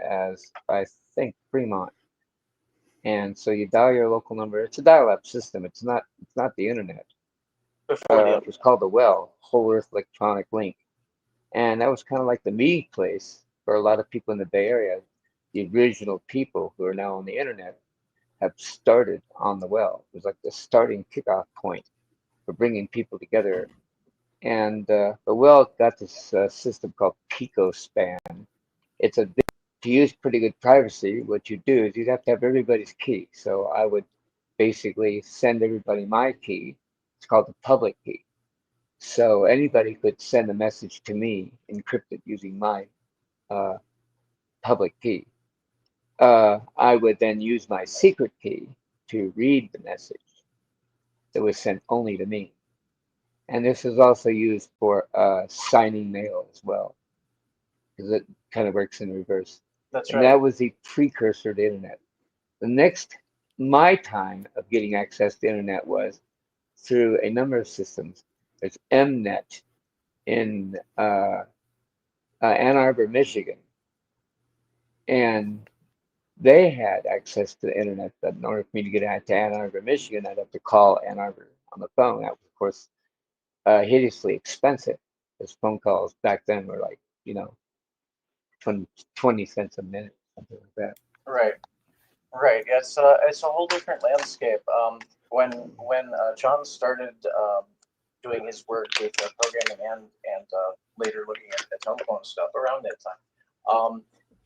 as, I think, Fremont. And so you dial your local number. It's a dial-up system. It's not the internet. Before the It was called the WELL, Whole Earth Electronic Link. And that was kind of like the meeting place for a lot of people in the Bay Area. The original people who are now on the internet have started on the WELL. It was like the starting kickoff point for bringing people together. And the WELL got this system called PicoSpan. It's a to use pretty good privacy. What you do is you'd have to have everybody's key. So I would basically send everybody my key. It's called the public key. So anybody could send a message to me encrypted using my uh, public key. I would then use my secret key to read the message that was sent only to me. And this is also used for signing mail as well, because it kind of works in reverse. That's And right. that was the precursor to internet. The next, my time of getting access to internet was through a number of systems. There's Mnet in Ann Arbor, Michigan, and they had access to the internet. But in order for me to get out to Ann Arbor, Michigan, I'd have to call Ann Arbor on the phone. That was, of course, hideously expensive. Because phone calls back then were like, 20 cents a minute, something like that. Right. Right. It's a whole different landscape. When John started doing his work with programming and later looking at telephone stuff around that time,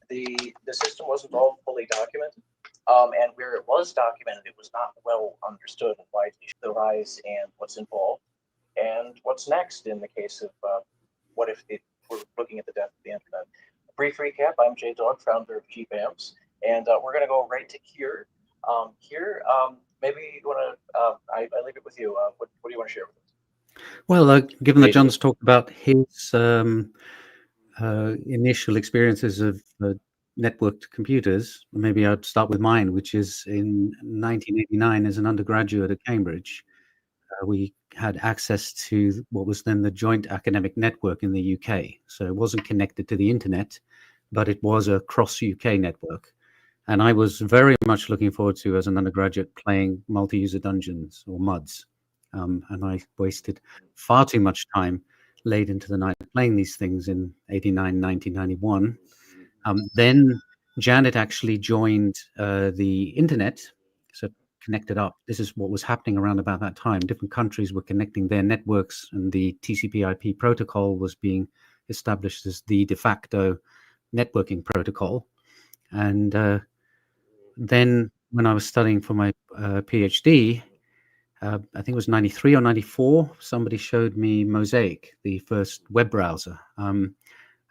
the system wasn't all fully documented. And where it was documented, it was not well understood and widely the rise and what's involved and what's next in the case of what if we're looking at the death of the internet. A brief recap: I'm Jdawg, founder of GBAMFS, and we're going to go right to Keir. Keir, maybe you want to. I leave it with you. What do you want to share with us? Well, given that John's talked about his initial experiences of networked computers, maybe I'd start with mine, which is in 1989 as an undergraduate at Cambridge. We had access to what was then the Joint Academic Network in the UK. So it wasn't connected to the internet, but it was a cross-UK network. And I was very much looking forward to, as an undergraduate, playing multi-user dungeons or MUDs. And I wasted far too much time late into the night playing these things in 89, 1991. Then Janet actually joined the internet, so connected up. This is what was happening around about that time. Different countries were connecting their networks, and the TCP/IP protocol was being established as the de facto networking protocol. And then when I was studying for my PhD, I think it was 93 or 94, somebody showed me Mosaic, the first web browser. And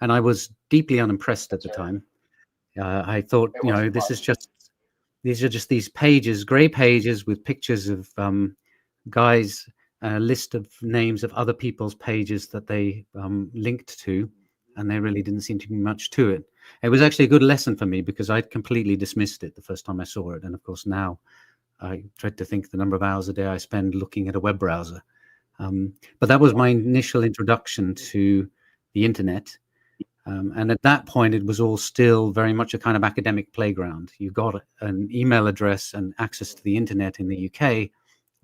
I was deeply unimpressed at the time. I thought, these are just these pages, gray pages with pictures of guys, a list of names of other people's pages that they linked to, and there really didn't seem to be much to it. It was actually a good lesson for me because I'd completely dismissed it the first time I saw it. And of course, now I dread to think the number of hours a day I spend looking at a web browser. But that was my initial introduction to the internet. And at that point, it was all still very much a kind of academic playground. You got an email address and access to the internet in the UK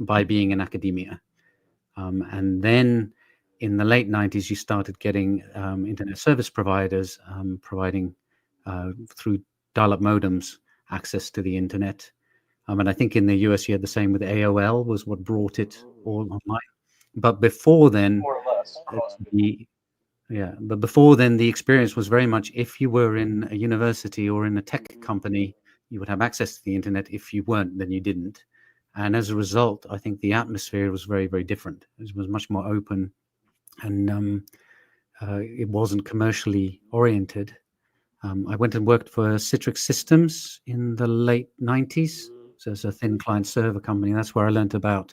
by being in academia. And then in the late 90s, you started getting internet service providers providing through dial-up modems access to the internet. And I think in the US, you had the same with AOL, was what brought it all online. But before then, More or less. but before then, the experience was very much if you were in a university or in a tech company, you would have access to the internet. If you weren't, then you didn't. And as a result, I think the atmosphere was very, very different. It was much more open, and it wasn't commercially oriented. I went and worked for Citrix Systems in the late 90s. So it's a thin client server company. That's where I learned about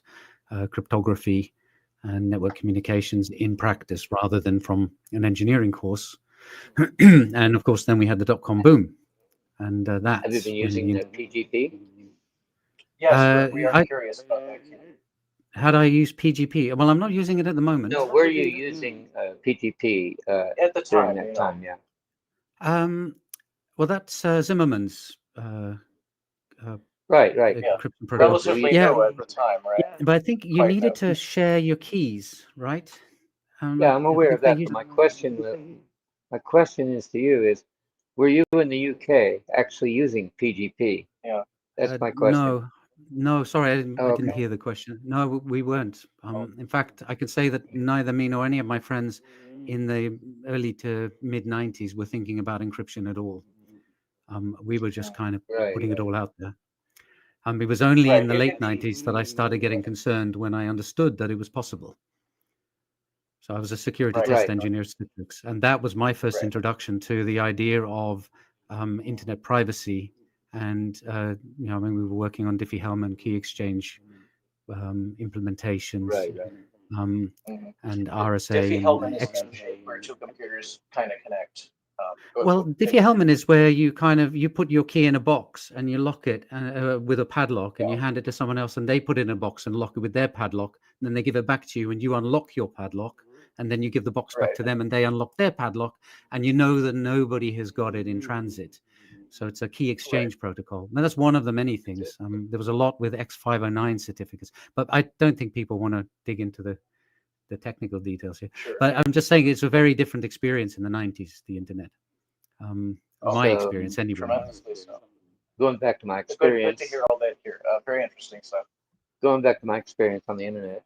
cryptography and network communications in practice rather than from an engineering course. And of course, then we had the dot-com boom. And that's Have you been using the PGP? Yes, we are curious about that. How do I use PGP? Well, I'm not using it at the moment. No, were you using PGP At the during time, that time? Yeah. Well, that's Zimmerman's Right. Yeah. encryption protocol. Relatively Yeah, new at the time, right? but I think you Quite needed new. to share your keys, right? Yeah, I'm aware of if they that. use But my question is to you is, were you in the UK actually using PGP? Yeah. That's my question. No, sorry, I didn't Okay. hear the question. No, we weren't. In fact, I can say that neither me nor any of my friends in the early to mid 90s were thinking about encryption at all. We were just kind of Right. putting it all out there. It was only in the Right. late 90s that I started getting concerned when I understood that it was possible. So I was a security Right. test Right. engineer at Citrix, and that was my first Right. introduction to the idea of internet privacy. And I mean, we were working on Diffie-Hellman key exchange implementations, Right. and RSA Diffie-Hellman and is where two computers kind of connect. Well, Diffie-Hellman is where you you put your key in a box and you lock it with a padlock, and you hand it to someone else, and they put it in a box and lock it with their padlock, and then they give it back to you, and you unlock your padlock, and then you give the box back Right. to them, and they unlock their padlock, and you know that nobody has got it in transit. So it's a key exchange protocol. Now, that's one of the many things. There was a lot with X509 certificates, but I don't think people want to dig into the technical details here. Sure. But I'm just saying it's a very different experience in the 90s, the internet. My So, experience anyway. Tremendously so. going back to my Good experience, to hear all that here. Very interesting stuff. going back to my experience on the internet,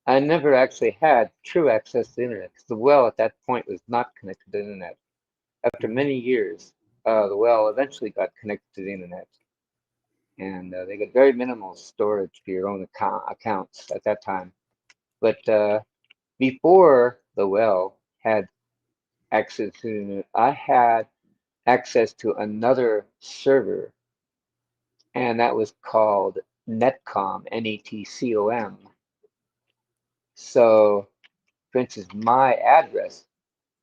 I never actually had true access to the internet because the well at that point was not connected to the internet. After many years, the well eventually got connected to the internet, and they got very minimal storage for your own accounts at that time. But before the well had access to the internet, I had access to another server, and that was called Netcom, Netcom. So, for instance, my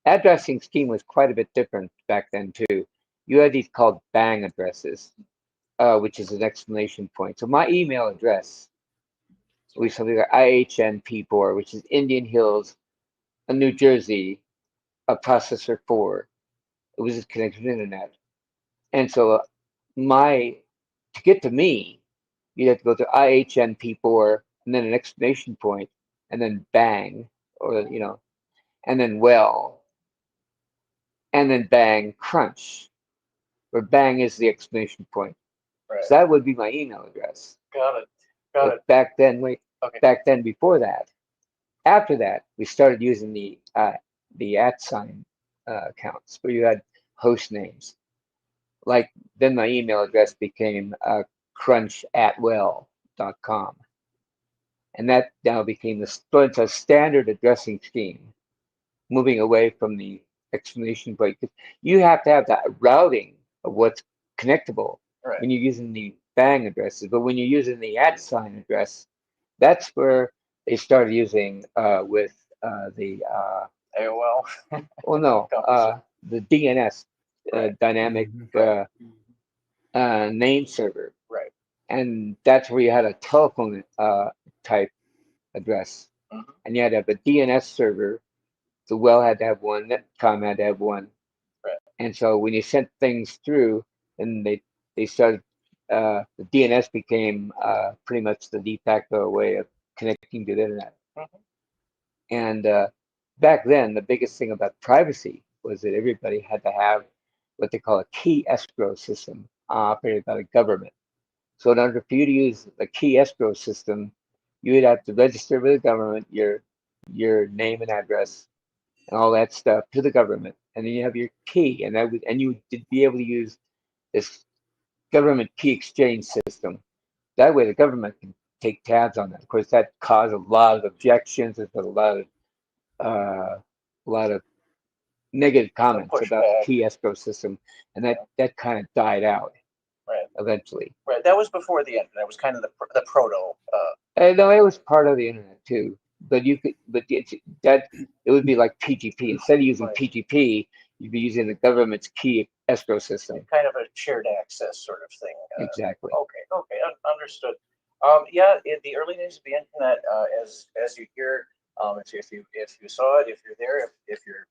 addressing scheme was quite a bit different back then too. You had these called bang addresses, which is an exclamation point. So my email address was something like IHNP4, which is Indian Hills, New Jersey, a processor 4. It was just connected to the internet. And so to get to me, you'd have to go to IHNP4 and then an exclamation point and then bang, or and then well, and then bang crunch, where bang is the exclamation point. Right. So that would be my email address. Got it. But back then, Okay. back then before that, after that, we started using the @ accounts where you had host names. Like then my email address became crunch@well.com. And that now became it's a standard addressing scheme, moving away from the exclamation point. You have to have that routing of what's connectable when you're using the bang addresses. But when you're using the @ address, that's where they started using with the AOL. well, no, the DNS, dynamic name server. Right. And that's where you had a telephone type address. And you had to have a DNS server. The well had to have one, Netcom had to have one. Right. And so when you sent things through, then they started, the DNS became pretty much the de facto way of connecting to the internet. And back then, the biggest thing about privacy was that everybody had to have what they call a key escrow system operated by the government. So in order for you to use the key escrow system, you would have to register with the government your name and address and all that stuff to the government, and then you have your key, and you would be able to use this government key exchange system. That way, the government can take tabs on that. Of course, that caused a lot of objections. There's been a lot of negative comments about the key escrow system, and that kind of died out. Right. Eventually. Right. That was before the internet. It was kind of the proto. No, it was part of the internet too. But it would be like PGP. Instead of using PGP, you'd be using the government's key escrow system. Kind of a shared access sort of thing. Exactly. Okay, understood. Yeah, in the early days of the internet, as you hear, if you saw it, if you're there, if you're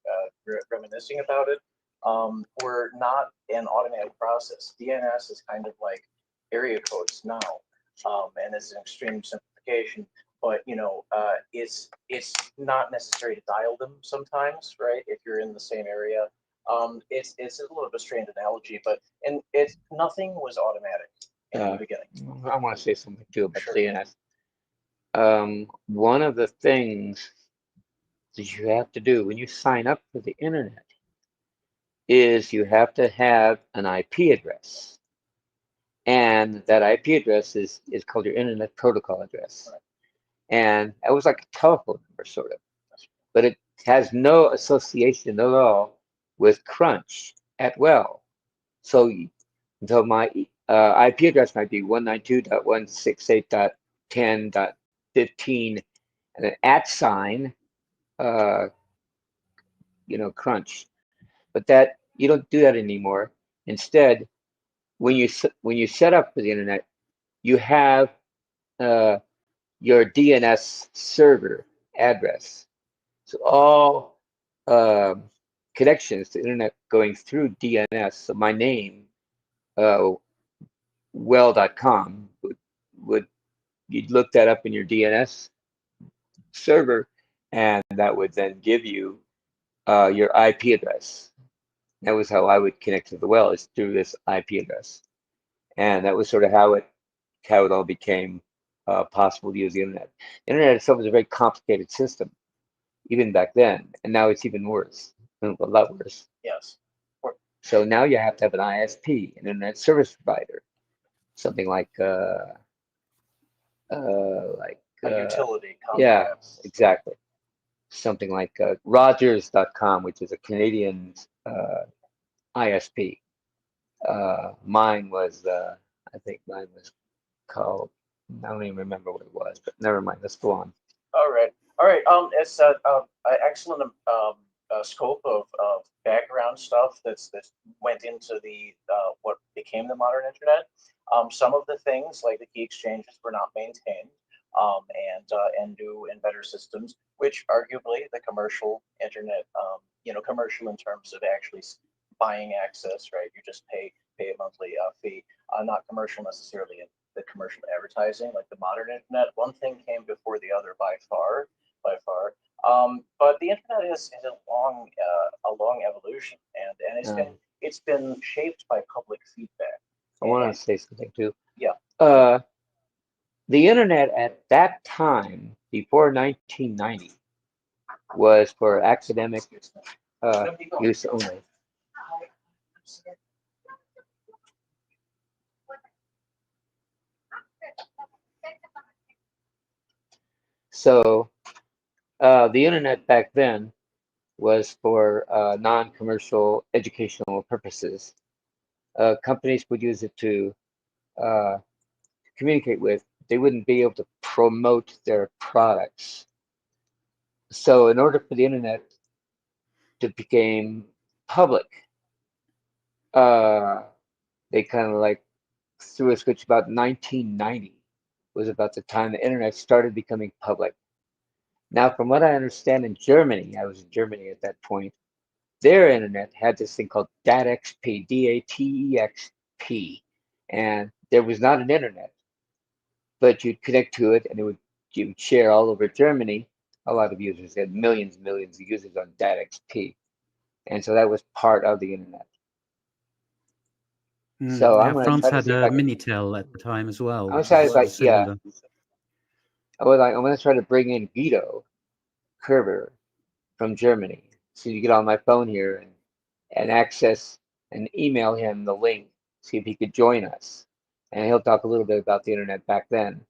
reminiscing about it, were not an automatic process. DNS is kind of like area codes now, and it's an extreme simplification. But it's not necessary to dial them sometimes, right? If you're in the same area, it's a little bit of a strange analogy, but nothing was automatic in the beginning. I want to say something too about Sure. DNS. One of the things that you have to do when you sign up for the internet is you have to have an IP address. And that IP address is called your Internet Protocol address. Right. And it was like a telephone number, sort of. But it has no association at all with Crunch at well. So my IP address might be 192.168.10.15 and an @ Crunch. But that you don't do that anymore. Instead, when you set up for the internet, you have your DNS server address. So all connections to internet going through DNS. So my name, well.com, would you'd look that up in your DNS server, and that would then give you your IP address. That was how I would connect to the well, is through this IP address, and that was sort of how it all became possible to use the internet. The internet itself is a very complicated system, even back then, and now it's even worse, a lot worse. Yes. So now you have to have an ISP, an internet service provider, something like a utility. Yeah, exactly. Something like Rogers.com, which is a Canadian ISP. Mine was, I think mine was called, I don't even remember what it was, but never mind. Let's go on. All right. It's an excellent scope of background stuff that went into the what became the modern internet. Some of the things, like the key exchanges, were not maintained, and new and better systems, which arguably the commercial internet, commercial in terms of actually buying access, right? You just pay a monthly fee, not commercial necessarily in the commercial advertising, like the modern internet. One thing came before the other by far. But the internet has a long evolution, and it's been shaped by public feedback. I want to say something too. Yeah. The internet at that time, before 1990, was for academic use only. So the internet back then was for non-commercial educational purposes. Companies would use it to communicate with. They wouldn't be able to promote their products. So in order for the internet to become public, they kind of like threw a switch. About 1990 was about the time the internet started becoming public. Now, from what I understand, in Germany, I was in Germany at that point, their internet had this thing called DATXP, DATEXP, and there was not an internet, but you'd connect to it and you would share all over Germany. A lot of users had millions and millions of users on DATXP, and so that was part of the internet. So I'm going to France try to had see a Minitel at the time as well. I'm going to try to bring in Guido Kerber from Germany, so you get on my phone here and access and email him the link, see if he could join us, and he'll talk a little bit about the internet back then,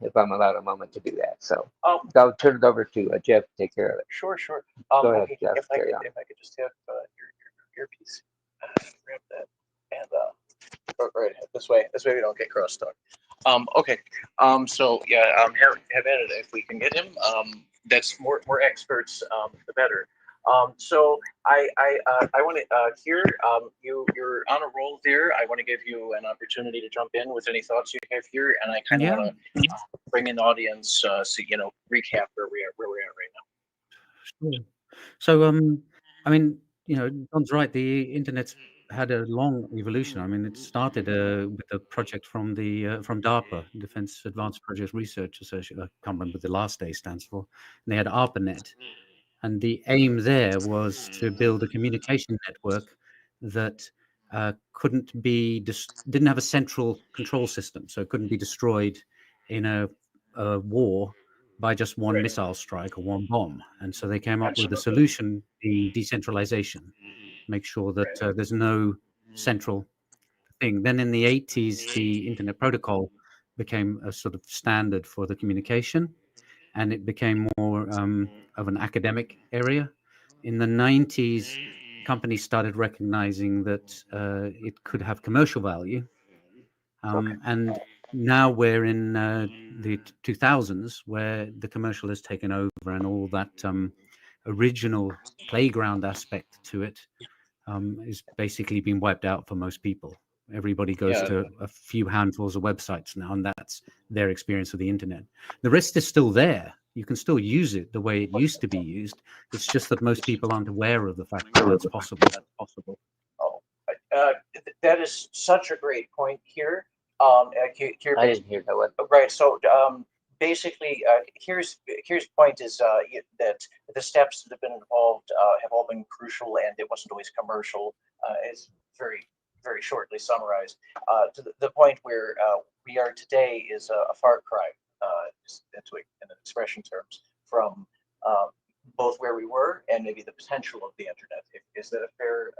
if I'm allowed a moment to do that. So I'll turn it over to Jeff to take care of it. Sure. Go ahead, Jeff. If I could just have your earpiece, grab that, and right this way we don't get crosstalk. Okay. So yeah, have at it if we can get him. That's more experts, the better. So I want to hear you're on a roll there. I want to give you an opportunity to jump in with any thoughts you have here, and I kind of want to bring in the audience, so recap where we're at right now. Sure. So I mean, John's right. The internet's had a long evolution. I mean, it started with a project from from DARPA, Defense Advanced Project Research Association. I can't remember what the last day stands for. And they had ARPANET, and the aim there was to build a communication network that didn't have a central control system, so it couldn't be destroyed in a war by just one missile strike or one bomb. And so they came up with a solution, being decentralization, make sure that there's no central thing. Then in the 80s, the Internet Protocol became a sort of standard for the communication, and it became more of an academic area. In the 90s, companies started recognizing that it could have commercial value. And now we're in the 2000s, where the commercial has taken over, and all that original playground aspect to it is basically been wiped out for most people. Everybody goes to a few handfuls of websites now, and that's their experience of the internet. The rest is still there. You can still use it the way it used to be used. It's just that most people aren't aware of the fact that that's possible. Oh, that is such a great point here. Here, I didn't hear that one. right. So basically, here's point is that the steps that have been involved have all been crucial, and it wasn't always commercial. It's very shortly summarized. To the point where we are today is a far cry, in expression terms, from both where we were and maybe the potential of the internet. Is that a fair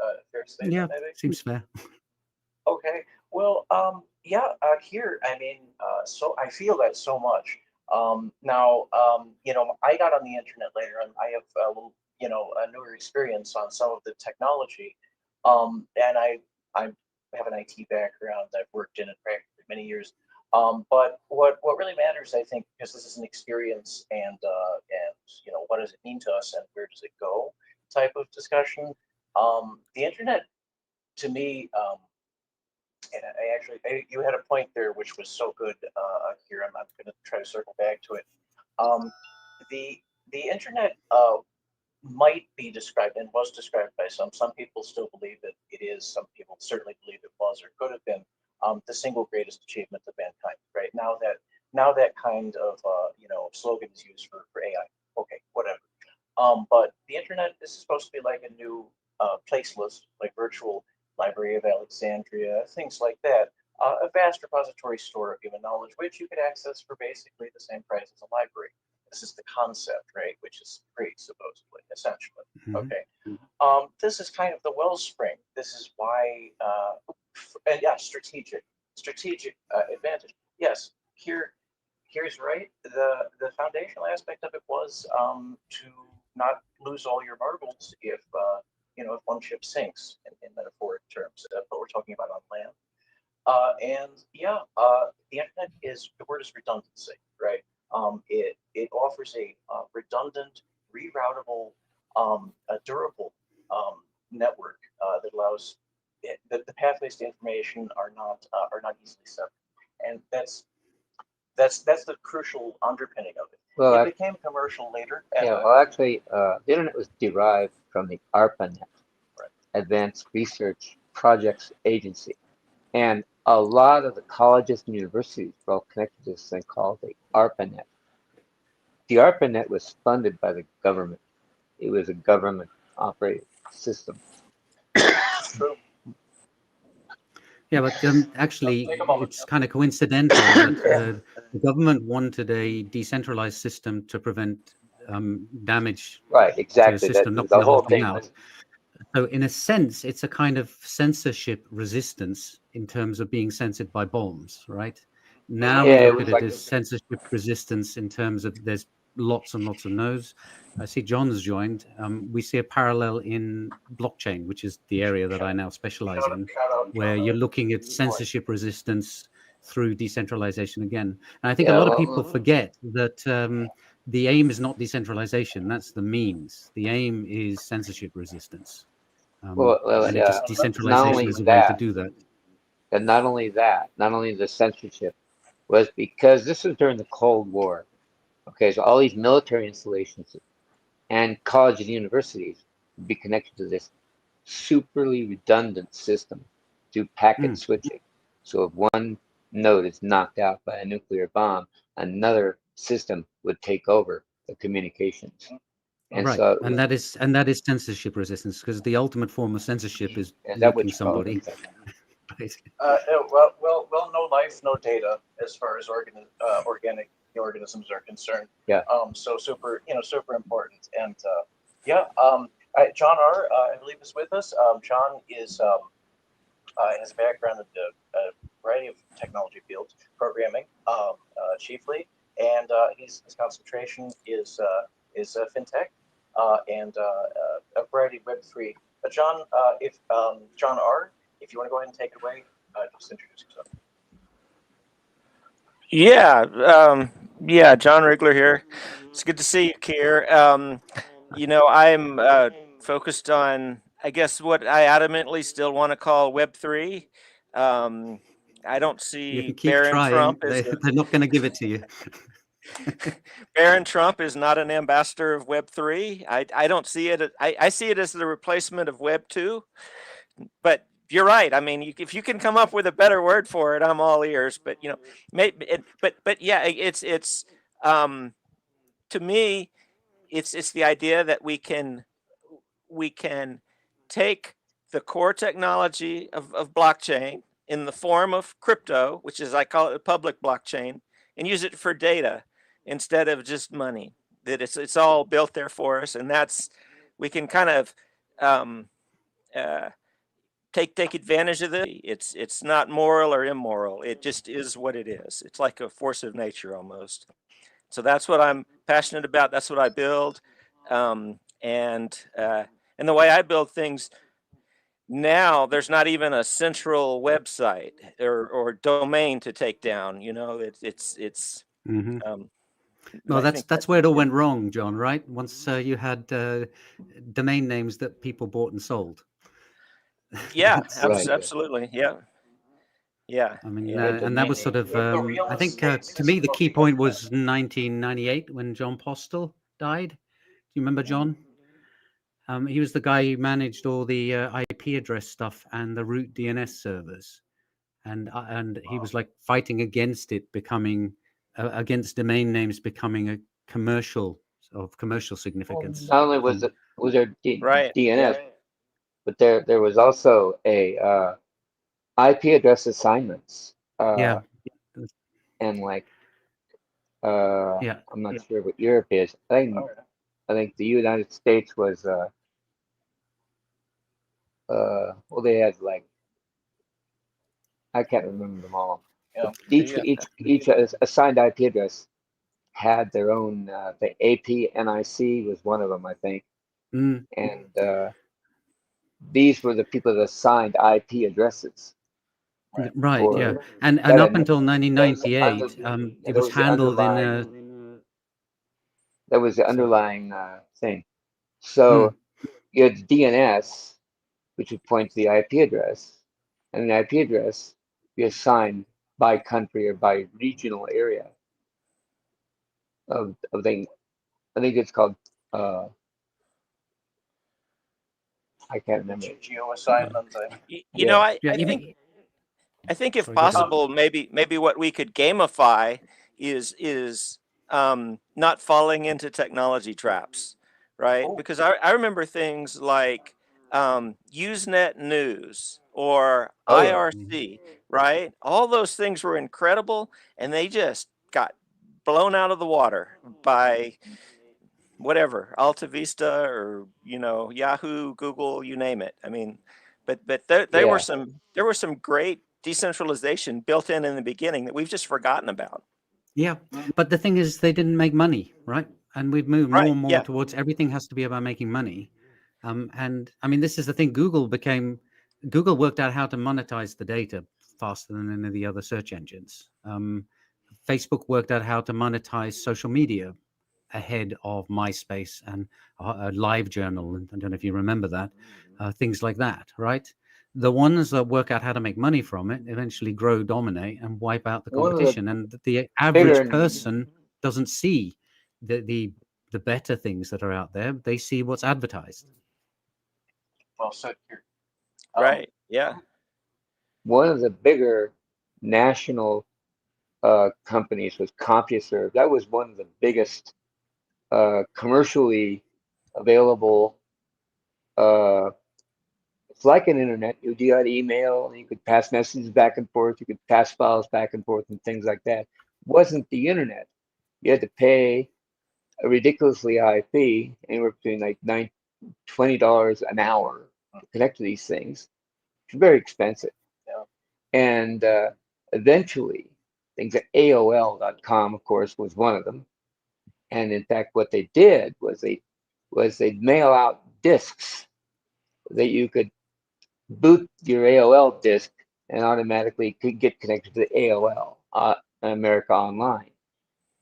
statement? Yeah, maybe? seems fair. Okay. Well, here, I mean, so I feel that so much. Now, I got on the internet later, and I have a little, a newer experience on some of the technology. And I have an IT background. I've worked in it for many years. But what really matters, I think, because this is an experience, and what does it mean to us, and where does it go, type of discussion. The internet, to me, and you had a point there which was so good here. I'm going to try to circle back to it. The internet might be described, and was described by some. Some people still believe that it is. Some people certainly believe it was or could have been the single greatest achievement of mankind. Right now that kind of slogan is used for AI. Okay, whatever. But the internet is supposed to be like a new place list, like virtual Library of Alexandria, things like that. A vast repository store of human knowledge, which you could access for basically the same price as a library. This is the concept, right? Which is free, supposedly, essentially. Mhm. Okay. This is kind of the wellspring. This is why, and yeah, strategic advantage. Yes, here's right. The foundational aspect of it was to not lose all your marbles if if one ship sinks in metaphoric terms, but we're talking about on land. The internet the word is redundancy, right? It offers a redundant, reroutable, a durable network that allows the pathways to information are not easily severed, and that's the crucial underpinning of it. Well, it became commercial later. Actually, the internet was derived from the ARPANET, right. Advanced Research Projects Agency, and a lot of the colleges and universities were all connected to this thing called the ARPANET. The ARPANET was funded by the government. It was a government-operated system. True. Yeah, but actually, it's kind of coincidental that the government wanted a decentralized system to prevent damage Right, exactly. to the system, The whole thing out. was, So in a sense, it's a kind of censorship resistance in terms of being censored by bombs, right? Now we look at it as censorship resistance in terms of there's lots and lots of no's. I see John's joined. We see a parallel in blockchain, which is the area that I now specialize in, where you're looking at censorship resistance through decentralization again. And I think a lot of people forget that the aim is not decentralization. That's the means. The aim is censorship resistance. And just decentralization is a way to do that. And not only the censorship was because this was during the Cold War. Okay, so all these military installations and colleges and universities would be connected to this superly redundant system through packet switching. So if one node is knocked out by a nuclear bomb, another system would take over the communications. And right, so and that is censorship resistance, because the ultimate form of censorship is is that what nuking you call somebody. it? Right. Well, no life, no data, as far as organic organisms are concerned. Yeah. So super important. And John R, I believe is with us. John is has a background in a variety of technology fields, programming, chiefly, and his concentration is fintech and a variety of Web3. John, if John R, if you want to go ahead and take it away, just introduce yourself. Yeah, John Rigler here. It's good to see you, Keir. I'm focused on, I guess, what I adamantly still want to call Web3. I don't You can see keep Barron trying. Trump as They're not going to give it to you. Barron Trump is not an ambassador of Web3. I don't see it. I see it as the replacement of Web2. But you're right. I mean, if you can come up with a better word for it, I'm all ears. But yeah, it's to me, it's the idea that we can take the core technology of blockchain in the form of crypto, which is, I call it a public blockchain, and use it for data instead of just money. That it's all built there for us, and we can kind of take advantage of it. It's not moral or immoral. It just is what it is. It's like a force of nature almost. So that's what I'm passionate about. That's what I build, and the way I build things now, there's not even a central website or domain to take down. It's. Well, that's where it all went wrong, John. Right? Once you had domain names that people bought and sold. Yeah, Right. absolutely. Yeah. I mean, Yeah. and that was sort of, I think, to me, the key point was 1998 when John Postel died. Do you remember John? He was the guy who managed all the IP address stuff and the root DNS servers, and he was like fighting against it becoming, against domain names becoming a commercial significance. Not only was there Right. DNS, but there was also a IP address assignments. Yeah. And like Yeah. I'm not sure what Europe is. I think the United States was well, they had like, I can't remember them all. Yeah. Each assigned IP address had their own. The APNIC was one of them, I think, Mm. and these were the people that assigned IP addresses. Right. for- Yeah. And that up had- until that was 1998, that it was was the handled in underlying- That was the underlying thing. Hmm. So you had DNS, which would point to the IP address, and the IP address be assigned by country or by regional area of thing. I think it's called I can't remember. Geo assignment. I think if Sorry, go ahead. possible, maybe what we could gamify is not falling into technology traps, right? Oh. Because I remember things like Usenet News or Oh, yeah. IRC, right? All those things were incredible, and they just got blown out of the water by whatever, Alta Vista or Yahoo, Google, you name it. I mean, but there were some great decentralization built in the beginning that we've just forgotten about. Yeah, but the thing is, they didn't make money, right? And we've moved more and more towards everything has to be about making money. And I mean, this is the thing. Google worked out how to monetize the data faster than any of the other search engines. Facebook worked out how to monetize social media ahead of MySpace and LiveJournal. And I don't know if you remember that, things like that, right? The ones that work out how to make money from it eventually grow, dominate, and wipe out the competition. And the average person doesn't see the better things that are out there. They see what's advertised. well said here. Right. Yeah. One of the bigger national companies was CompuServe. That was one of the biggest commercially available. It's like an internet. You had email, you could pass messages back and forth, you could pass files back and forth, and things like that. It wasn't the internet. You had to pay a ridiculously high fee, anywhere between like $20 an hour to connect to these things. It's very expensive. Yeah. And eventually, things like AOL.com, of course, was one of them. And in fact, what they did was they'd mail out discs that you could boot your AOL disk and automatically could get connected to the AOL, America Online.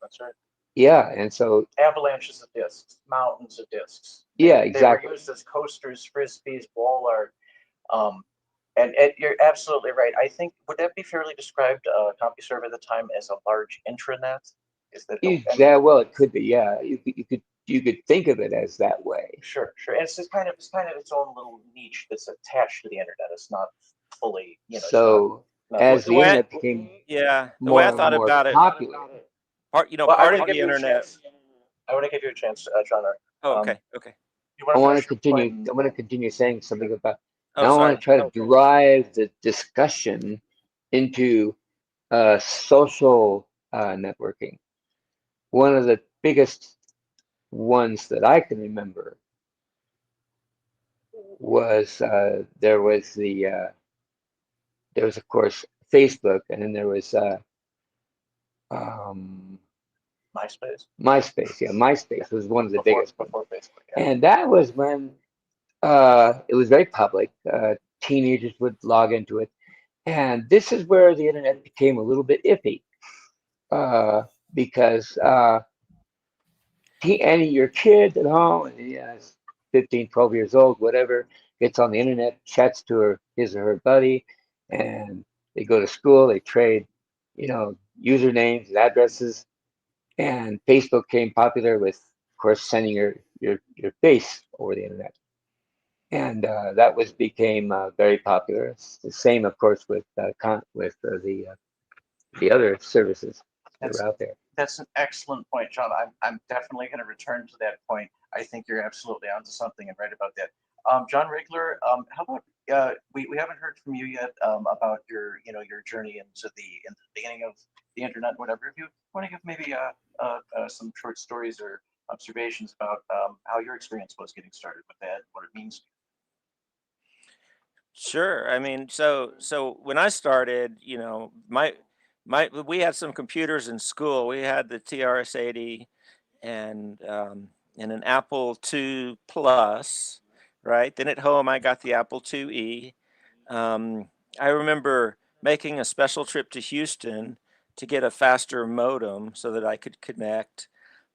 That's right. Yeah, and so avalanches of discs, mountains of discs. Yeah, They exactly. were used as coasters, frisbees, wall art. And you're absolutely right. I think, would that be fairly described, CompuServe at the time, as a large intranet? Is that Yeah, well, it could be. Yeah, you could think of it as that way. Sure, sure. And it's just kind of its own little niche that's attached to the internet. It's not fully, you know. So not as the the way I- internet became Yeah. The more way I and thought more about it, popular, part Well, I part wanna of give the you a internet. chance. I want to give you a chance, John. Oh, okay. Okay. You I want to finish your continue. point? I want to continue saying something about. Oh, Now I want sorry. to try to drive the discussion into social networking. One of the biggest ones that I can remember was there was of course Facebook, and then there was um, MySpace. MySpace. Yeah, MySpace was one of the biggest ones. Before Facebook. Yeah. And that was when it was very public. Teenagers would log into it. And this is where the internet became a little bit iffy because any your kid at home, and he has 15, 12 years old, whatever, gets on the internet, chats to his or her buddy, and they go to school, they trade, usernames, addresses, and Facebook came popular with, of course, sending your face over the internet. And that became very popular. It's the same, of course, with the other services that are out there. That's an excellent point, John. I'm definitely going to return to that point. I think you're absolutely onto something and right about that. John Rigler, how about we haven't heard from you yet about your journey into the beginning of the internet, whatever. If you want to give maybe some short stories or observations about how your experience was getting started with that, what it means. Sure. I mean, so when I started, we had some computers in school. We had the TRS-80 and an Apple II Plus, right? Then at home, I got the Apple IIe. I remember making a special trip to Houston to get a faster modem so that I could connect.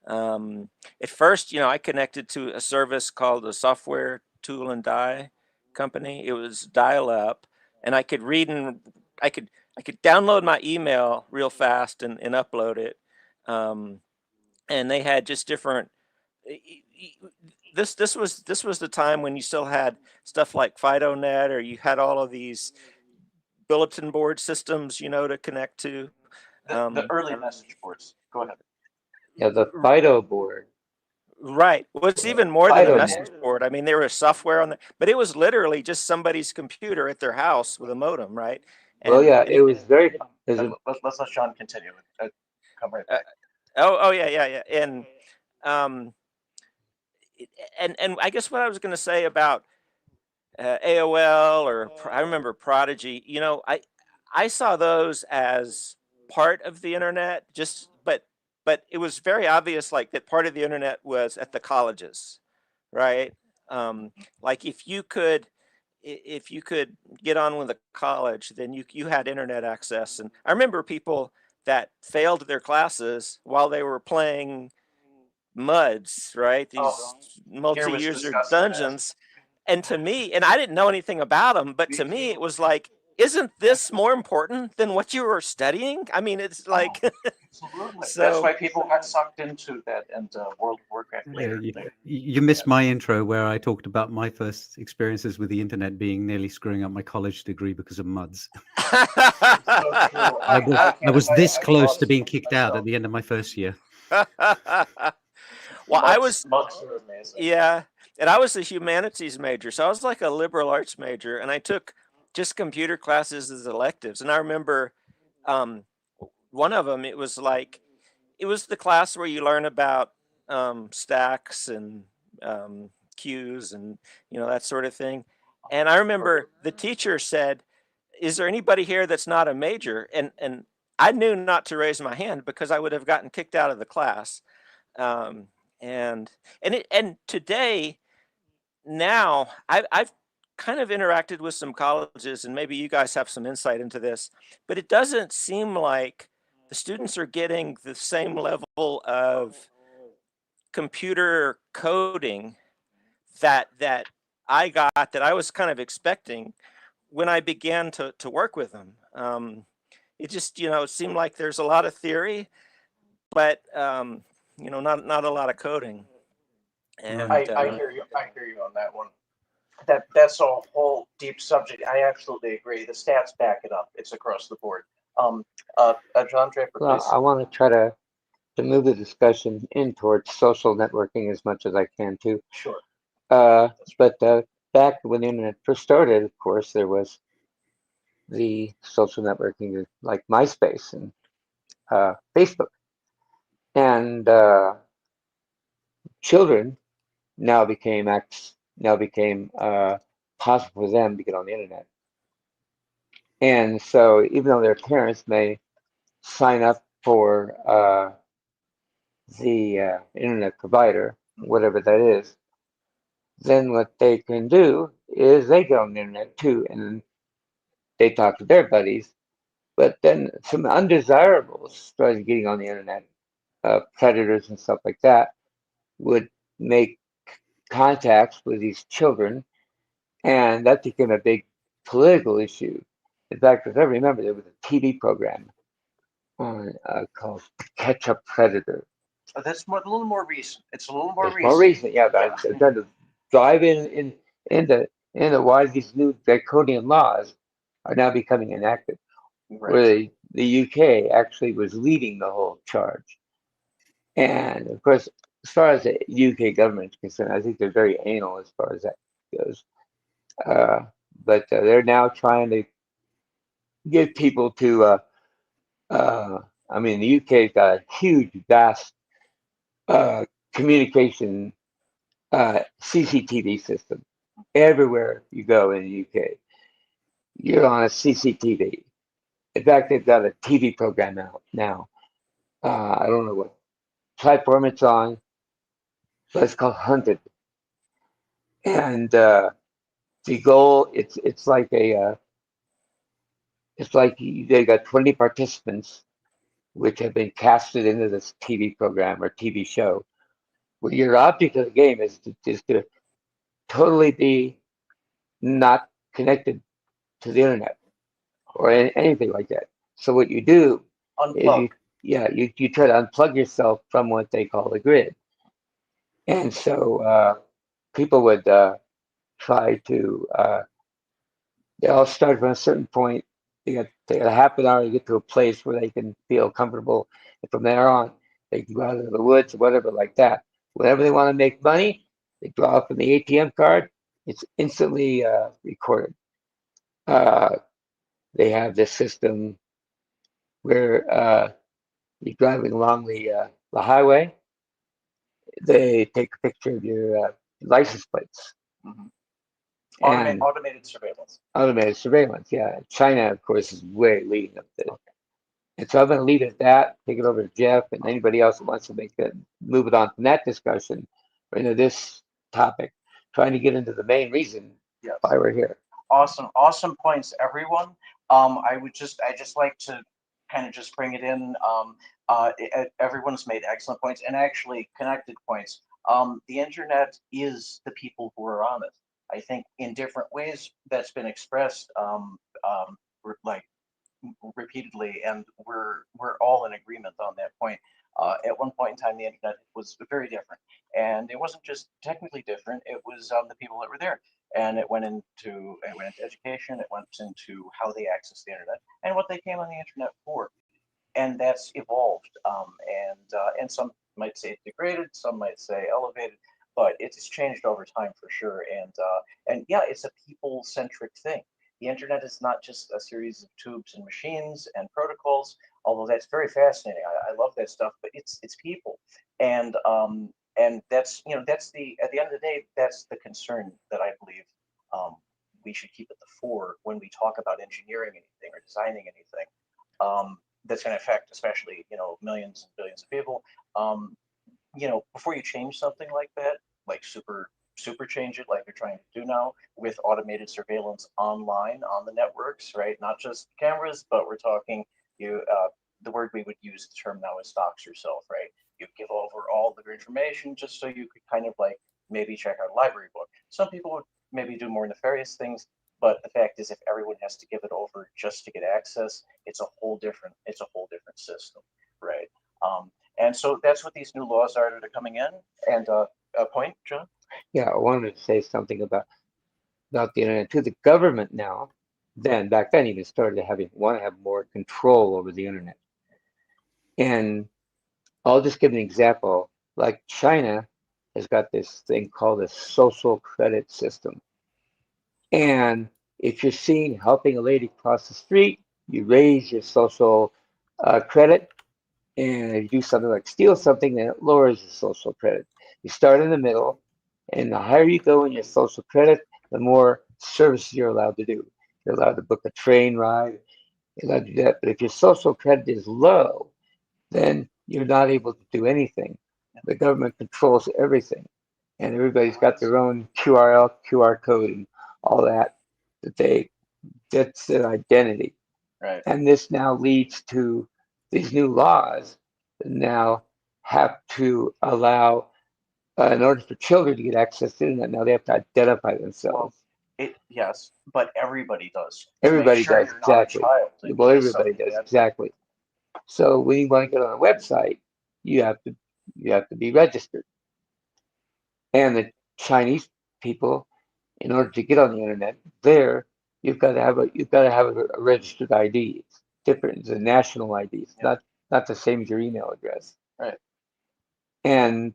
At first, I connected to a service called a Software Tool and Die company. It was dial up, and I could read and I could download my email real fast and upload it. And they had just different. This was the time when you still had stuff like FidoNet, or you had all of these bulletin board systems, to connect to. The early message boards. Go ahead. Yeah, the Fido board. Right. Well, it's even more than a message board. I mean, there was software on there, but it was literally just somebody's computer at their house with a modem, right? Well, yeah, it was very. Let's let Sean continue. Come right back. Yeah. And and I guess what I was going to say about AOL, or I remember Prodigy. I saw those as part of the internet, but it was very obvious, like, that part of the internet was at the colleges, right? Like if you could get on with a college, then you had internet access. And I remember people that failed their classes while they were playing MUDs, right? These multi-user dungeons. And to me, and I didn't know anything about them, but to me it was like isn't this more important than what you were studying? I mean, it's like, Absolutely. So- That's why people got sucked into that and World of Warcraft later. You missed my intro where I talked about my first experiences with the internet being nearly screwing up my college degree because of MUDs. So true. I was this I've close lost to being kicked out at the end of my first year. well, I was, Mugs are amazing. yeah, and I was a humanities major, so I was like a liberal arts major, and I took just computer classes as electives. And I remember one of them, it was the class where you learn about stacks and queues and that sort of thing. And I remember the teacher said, "Is there anybody here that's not a major?" And I knew not to raise my hand because I would have gotten kicked out of the class. Um, and today, now I've kind of interacted with some colleges, and maybe you guys have some insight into this, but it doesn't seem like the students are getting the same level of computer coding that I got, that I was kind of expecting when I began to work with them. It just, it seemed like there's a lot of theory, but not a lot of coding. And I hear you. I hear you on that one. That's a whole deep subject. I absolutely agree. The stats back it up. It's across the board. John Draper, Well, please. I want to try to move the discussion in towards social networking as much as I can too. Sure. But back when the internet first started, of course, there was the social networking like MySpace and Facebook, and children now became possible for them to get on the internet. And so, even though their parents may sign up for the internet provider, whatever that is, then what they can do is they get on the internet too, and they talk to their buddies. But then some undesirables started getting on the internet, predators and stuff like that, would make contacts with these children, and that became a big political issue. In fact, if I remember, there was a TV program on called Catch a Predator. That's a little more recent. It's a little more It's recent. more recent, yeah. But I'm trying to drive into why these new draconian laws are now becoming enacted. Right. Where the UK actually was leading the whole charge. And of course, as far as the UK government is concerned, I think they're very anal as far as that goes. But they're now trying to get people to. I mean, the UK's got a huge, vast communication CCTV system. Everywhere you go in the UK, you're on a CCTV. In fact, they've got a TV program out now. I don't know what platform it's on, but it's called Hunted. And the goal, it's like they got 20 participants, which have been casted into this TV program or TV show, where your object of the game is to totally be not connected to the internet or anything like that. So what you do Unplug. is you try to unplug yourself from what they call the grid. And so people would try to, they all start from a certain point. They got a half an hour to get to a place where they can feel comfortable. And from there on, they can go out into the woods or whatever like that. Whenever they want to make money, they draw from the ATM card. It's instantly recorded. They have this system where you're driving along the highway. They take a picture of your license plates. Mhm. And Automated surveillance. automated surveillance, yeah. China, of course, is way leading up to it. And so I'm going to leave it at that, take it over to Jeff and anybody else who wants to move it on from that discussion or into this topic, trying to get into the main reason why we're here. Awesome points, everyone. I just like to kind of just bring it in. Everyone's made excellent points and actually connected points. The internet is the people who are on it. I think in different ways that's been expressed. like repeatedly, and we're all in agreement on that point. At one point in time, the internet was very different, and it wasn't just technically different. It was the people that were there, and it went into education. It went into how they access the internet and what they came on the internet for, and that's evolved. And some might say degraded, some might say elevated, but it's changed over time for sure. And yeah, it's a people centric thing. The internet is not just a series of tubes and machines and protocols, although that's very fascinating. I love that stuff, but it's people, and that's that's the at the end of the day, that's the concern that I believe we should keep at the fore when we talk about engineering anything or designing anything. That's going to affect, especially millions and billions of people. Before you change something like that, like super change it, like you're trying to do now with automated surveillance online on the networks, right? Not just cameras, but we're talking the word we would use, the term now is dox yourself, right? You give over all of your information just so you could kind of like maybe check out a library book. Some people would maybe do more nefarious things, but the fact is, if everyone has to give it over just to get access, it's a whole different system, right? And so that's what these new laws are that are coming in. And a point, John? Yeah, I wanted to say something about the internet to the government now. Then back then, even started to want to have more control over the internet. And I'll just give an example. Like China has got this thing called a social credit system. And if you're seen helping a lady cross the street, you raise your social credit. And if you do something like steal something, then it lowers your social credit. You start in the middle, and the higher you go in your social credit, the more services you're allowed to do. You're allowed to book a train ride, you're allowed to do that. But if your social credit is low, then you're not able to do anything. The government controls everything, and everybody's got their own QR code, and all that. That's their identity. Right. And this now leads to these new laws that now have to allow, in order for children to get access to the internet, now they have to identify themselves. Yes, but everybody does. Everybody does, you're not a exactly. child. Well, everybody does, exactly. So when you want to get on a website, you have to be registered. And the Chinese people, in order to get on the internet, you've got to have a registered ID. It's different. It's a national ID. It's not the same as your email address. Right. And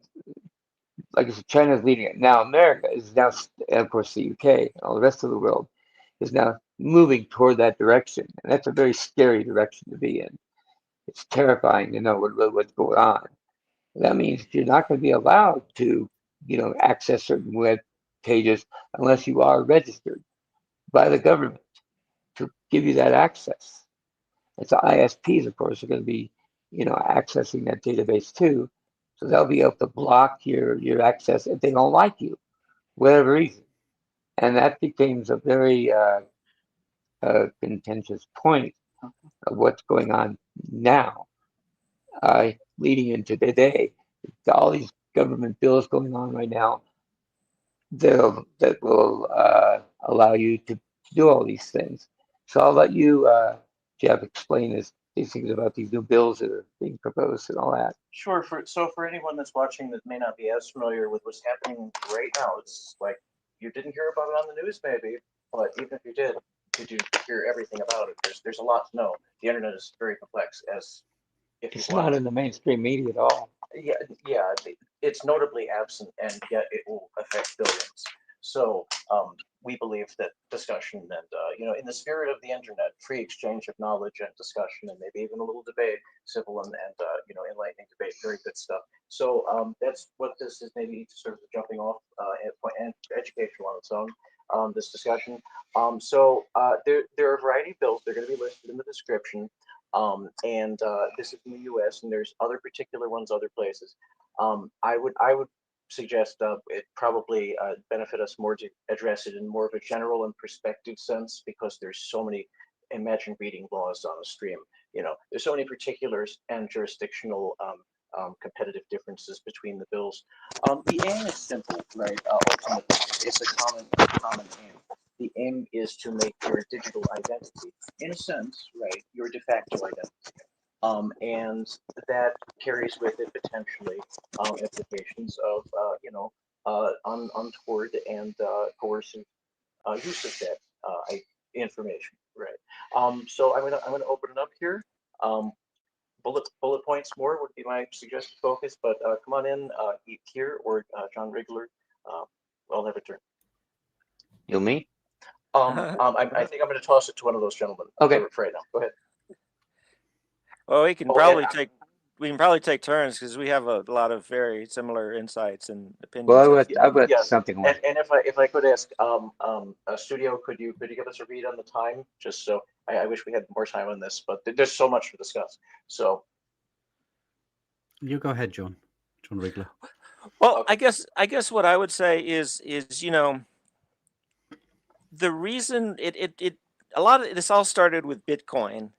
like I said, China's leading it. Now America is now, and of course the UK and all the rest of the world is now moving toward that direction. And that's a very scary direction to be in. It's terrifying to know what's going on. That means you're not going to be allowed to, access certain web pages unless you are registered by the government to give you that access. It's the ISPs, of course, are going to be, accessing that database too. So they'll be able to block your access if they don't like you, whatever reason. And that becomes a very contentious point of what's going on now, leading into today. All these government bills going on right now that will allow you to do all these things. So I'll let you, Jeff, explain these things about these new bills that are being proposed and all that. Sure. For anyone that's watching that may not be as familiar with what's happening right now, it's like you didn't hear about it on the news, maybe, but even if you did you hear everything about it? There's a lot to know. The internet is very complex, as if It's you want. not in the mainstream media at all. Yeah, it's notably absent, and yet it will affect billions. So we believe that discussion and in the spirit of the internet, free exchange of knowledge and discussion, and maybe even a little debate, civil and enlightening debate, very good stuff. So that's what this is, maybe sort of jumping off and educational on its own. This discussion. So there are a variety of bills. They're going to be listed in the description. And this is in the U.S. and there's other particular ones other places. I would suggest it probably benefit us more to address it in more of a general and perspective sense, because there's so many. Imagine reading laws on a stream. There's so many particulars and jurisdictional competitive differences between the bills. The aim is simple, right? Ultimately, it's a common aim. The aim is to make your digital identity, in a sense, right, your de facto identity. And that carries with it potentially implications of, untoward and coercive use of that information, right? So I'm gonna open it up here. Bullet points more would be my suggested focus, but come on in, Keir or John Rigler. I'll have a turn. You me? I think I'm going to toss it to one of those gentlemen. Okay. Right now. Go ahead. Well, we can Oh, probably and- take turns because we have a lot of very similar insights and opinions. Well, I've got Yes. something. And if I could ask, Studio, could you give us a read on the time? Just so I wish we had more time on this, but there's so much to discuss. So You go ahead, John Rigler. Well, Okay. I guess what I would say is the reason it a lot of this all started with Bitcoin,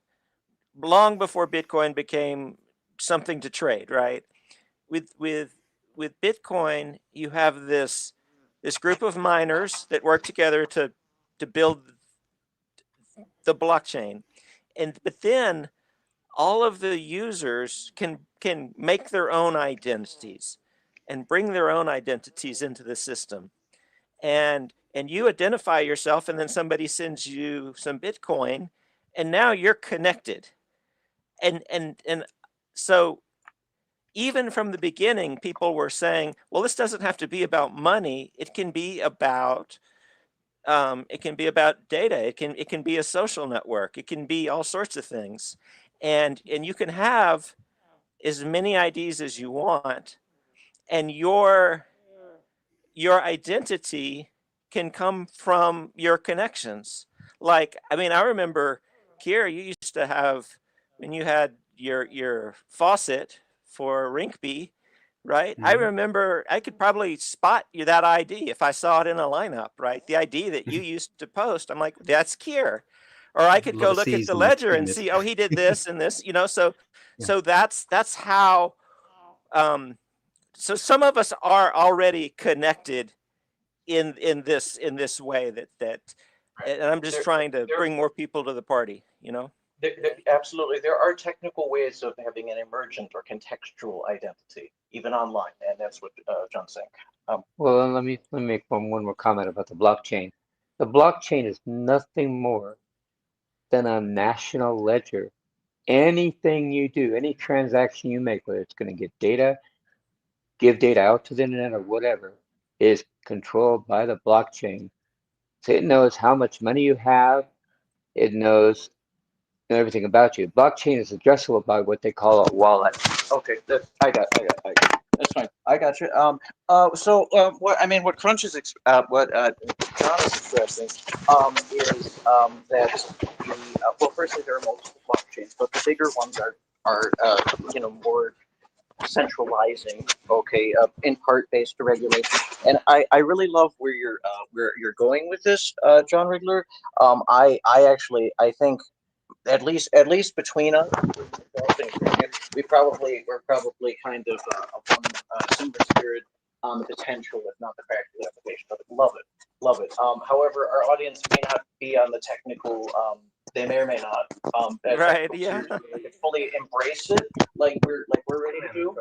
long before Bitcoin became something to trade, right? With Bitcoin, you have this group of miners that work together to build the blockchain, but then all of the users can make their own identities and bring their own identities into the system, and you identify yourself, and then somebody sends you some Bitcoin, and now you're connected, and so even from the beginning, people were saying, well, this doesn't have to be about money. It can be about data. It can be a social network. It can be all sorts of things, and you can have as many IDs as you want, and your identity can come from your connections. Like, I mean, I remember, Keir, you used to have, when you had your faucet for Rinkeby, right? I remember I could probably spot you that ID if I saw it in a lineup, right? The ID that you used to post, I'm like, that's Keir. Or I could go look at the ledger and see, oh, he did this and this, so that's how so some of us are already connected in this way that and I'm just trying to bring more people to the party, Absolutely, there are technical ways of having an emergent or contextual identity, even online, and that's what John's saying. Well, let me make one more comment about the blockchain. The blockchain is nothing more than a national ledger. Anything you do, any transaction you make, whether it's going to get data, give data out to the internet, or whatever, is controlled by the blockchain. So it knows how much money you have. It knows everything about you. Blockchain is addressable by what they call a wallet. Okay, I got. That's fine. I got you. What Crunch is, what John is expressing, is that well, firstly, there are multiple blockchains, but the bigger ones are more centralizing. Okay, in part based to regulation, and I really love where you're going with this, John Rigler. I think at least between us, we're probably kind of one similar spirit on the potential, if not the practical application of it. Love it. However, our audience may not be on the technical. They may or may not. Right? Yeah. Fully embrace it, like we're ready to do.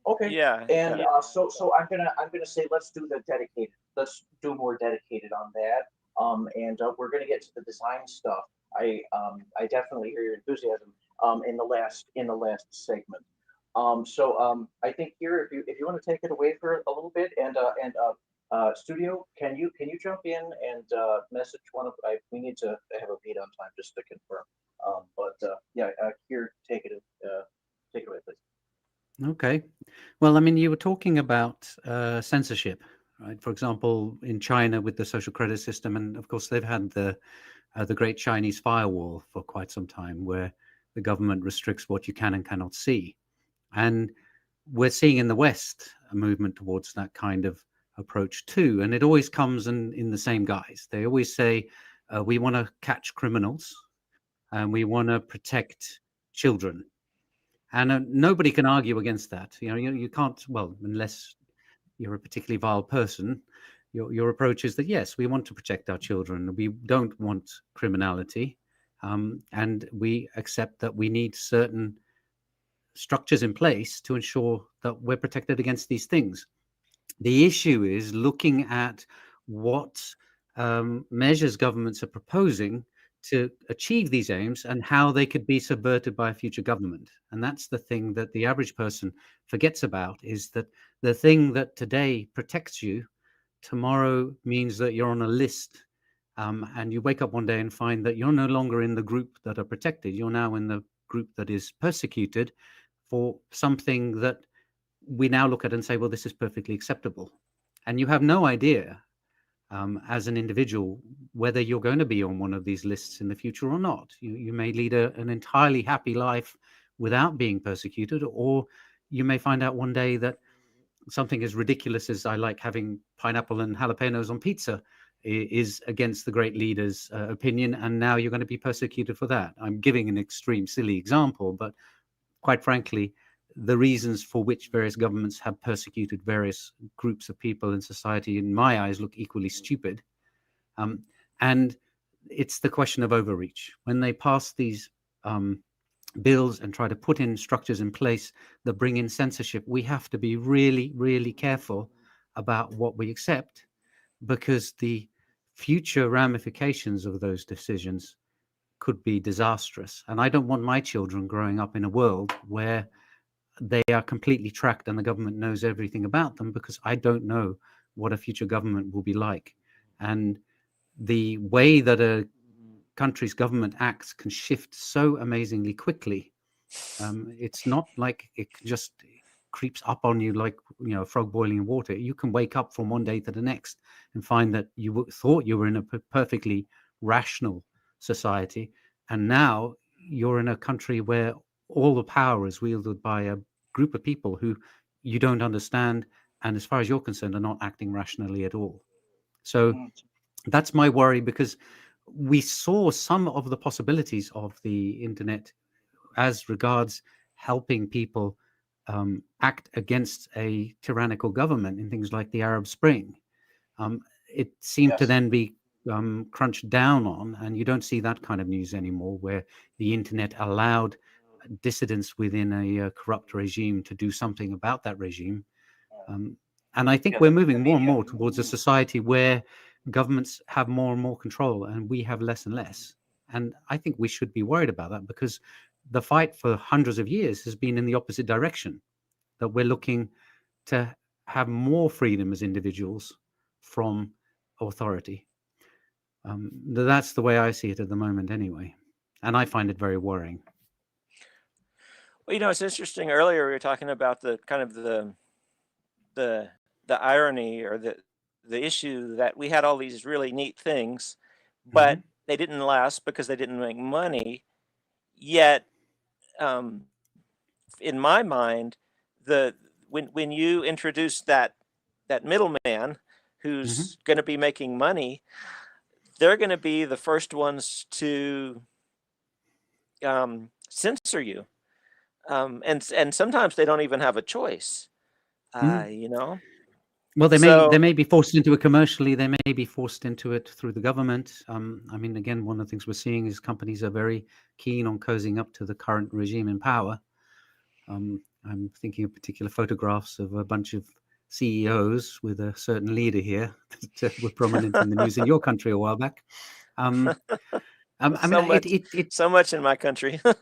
Okay. Yeah. And so I'm gonna say let's do the dedicated. Let's do more dedicated on that. And we're gonna get to the design stuff. I definitely hear your enthusiasm in the last segment. I think here, if you want to take it away for a little bit, and Studio, can you jump in and message one of we need to have a beat on time just to confirm. Here, take it away, please. Okay. Well, I mean, you were talking about censorship, right? For example, in China with the social credit system, and of course they've had the Great Chinese Firewall for quite some time, where the government restricts what you can and cannot see. And we're seeing in the West a movement towards that kind of approach too. And it always comes in the same guise. They always say, we want to catch criminals and we want to protect children. And nobody can argue against that. You can't, well, unless you're a particularly vile person, your approach is that, yes, we want to protect our children. We don't want criminality. And we accept that we need certain structures in place to ensure that we're protected against these things. The issue is looking at what measures governments are proposing to achieve these aims and how they could be subverted by a future government. And that's the thing that the average person forgets about, is that the thing that today protects you, tomorrow means that you're on a list. And you wake up one day and find that you're no longer in the group that are protected. You're now in the group that is persecuted for something that we now look at and say, well, this is perfectly acceptable. And you have no idea as an individual whether you're going to be on one of these lists in the future or not. You may lead an entirely happy life without being persecuted, or you may find out one day that something as ridiculous as I like having pineapple and jalapenos on pizza is against the great leader's opinion, and now you're going to be persecuted for that. I'm giving an extreme, silly example, but quite frankly, the reasons for which various governments have persecuted various groups of people in society, in my eyes, look equally stupid. And it's the question of overreach. When they pass these bills and try to put in structures in place that bring in censorship, we have to be really, really careful about what we accept, because the future ramifications of those decisions could be disastrous. And I don't want my children growing up in a world where they are completely tracked and the government knows everything about them, because I don't know what a future government will be like. And the way that a country's government acts can shift so amazingly quickly. It's not like it just creeps up on you like, a frog boiling in water. You can wake up from one day to the next and find that you thought you were in a perfectly rational society, and now you're in a country where all the power is wielded by a group of people who you don't understand, and as far as you're concerned, are not acting rationally at all. So that's my worry, because we saw some of the possibilities of the internet as regards helping people act against a tyrannical government in things like the Arab Spring. It seemed to then be crunched down on, and you don't see that kind of news anymore, where the internet allowed dissidents within a corrupt regime to do something about that regime. And I think we're moving more and more towards a society where governments have more and more control and we have less and less. And I think we should be worried about that, because the fight for hundreds of years has been in the opposite direction, that we're looking to have more freedom as individuals from authority. That's the way I see it at the moment anyway. And I find it very worrying. Well, it's interesting. Earlier we were talking about the kind of the irony, or the issue that we had all these really neat things, but they didn't last because they didn't make money. Yet, in my mind, when you introduce that middleman who's going to be making money, they're going to be the first ones to censor you. And sometimes they don't even have a choice, Well, they may be forced into it commercially. They may be forced into it through the government. I mean, again, one of the things we're seeing is companies are very keen on cozying up to the current regime in power. I'm thinking of particular photographs of a bunch of CEOs with a certain leader here that were prominent in the news in your country a while back. So much in my country. Well,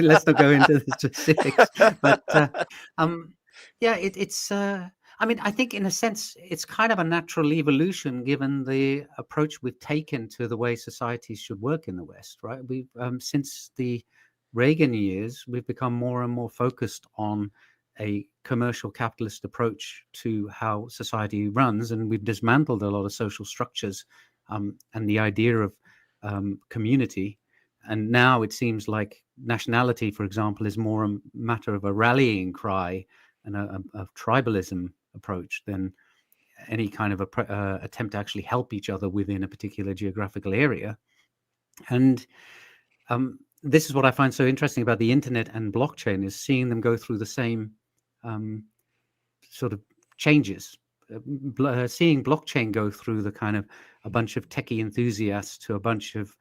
let's not go into the specifics, but I mean, I think in a sense it's kind of a natural evolution, given the approach we've taken to the way societies should work in the West, right? We've since the Reagan years, we've become more and more focused on a commercial capitalist approach to how society runs, and we've dismantled a lot of social structures and the idea of community. And now it seems like nationality, for example, is more a matter of a rallying cry and a tribalism approach than any kind of attempt to actually help each other within a particular geographical area. And this is what I find so interesting about the internet and blockchain, is seeing them go through the same sort of changes. Seeing blockchain go through the kind of a bunch of techie enthusiasts to a bunch of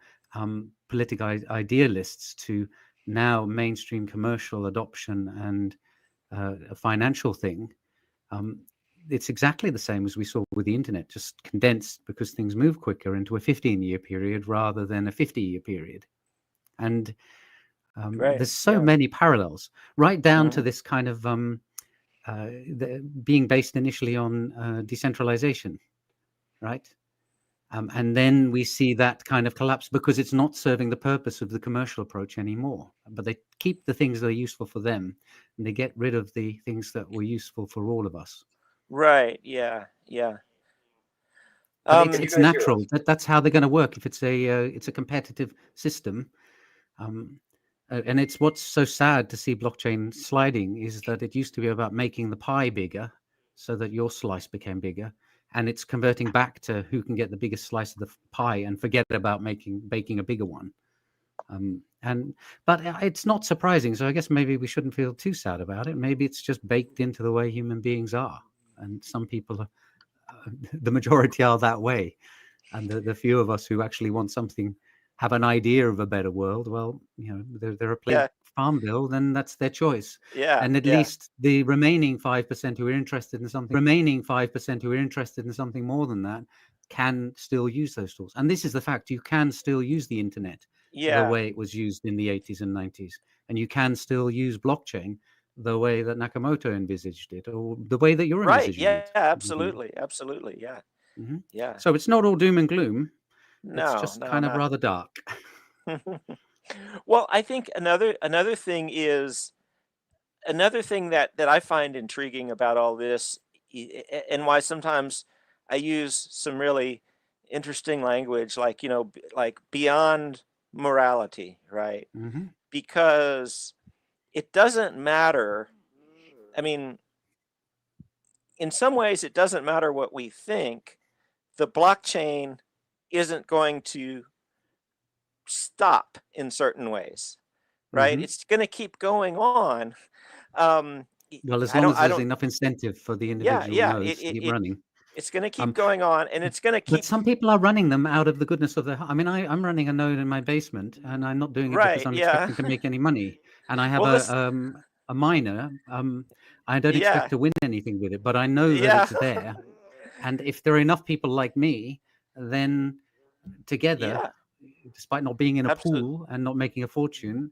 political idealists to now mainstream commercial adoption and a financial thing. It's exactly the same as we saw with the internet, just condensed because things move quicker into a 15-year period rather than a 50-year period. And there's so many parallels, right down to this kind of being based initially on decentralization, right? And then we see that kind of collapse because it's not serving the purpose of the commercial approach anymore. But they keep the things that are useful for them, and they get rid of the things that were useful for all of us. Right. Yeah. Yeah. It's natural. That's how they're going to work. If it's a competitive system, and it's what's so sad to see blockchain sliding is that it used to be about making the pie bigger, so that your slice became bigger, and it's converting back to who can get the biggest slice of the pie and forget about baking a bigger one. But it's not surprising. So I guess maybe we shouldn't feel too sad about it. Maybe it's just baked into the way human beings are, and some people are. The majority are that way, and the few of us who actually want something, have an idea of a better world, well, they're a plague farm bill, then that's their choice. And at least the remaining 5% who are interested in something, more than that, can still use those tools. And this is the fact: you can still use the internet the way it was used in the 80s and 90s, and you can still use blockchain the way that Nakamoto envisaged it, or the way that you're envisaging it. Absolutely. Yeah. Mm-hmm. Yeah. So it's not all doom and gloom. No, it's just kind of rather dark. Well, I think another thing that I find intriguing about all this, and why sometimes I use some really interesting language, like like beyond morality, right? Mm-hmm. Because it doesn't matter. I mean, in some ways, it doesn't matter what we think. The blockchain isn't going to stop in certain ways, right? Mm-hmm. It's going to keep going on. Well, as long as there's enough incentive for the individual nodes to keep running. It's going to keep going on, and it's going to keep. But some people are running them out of the goodness of their heart. I mean, I'm running a node in my basement, and I'm not doing it because I'm expecting to make any money. And I have a miner. I don't expect to win anything with it, but I know that it's there. And if there are enough people like me, then together, despite not being in a pool and not making a fortune,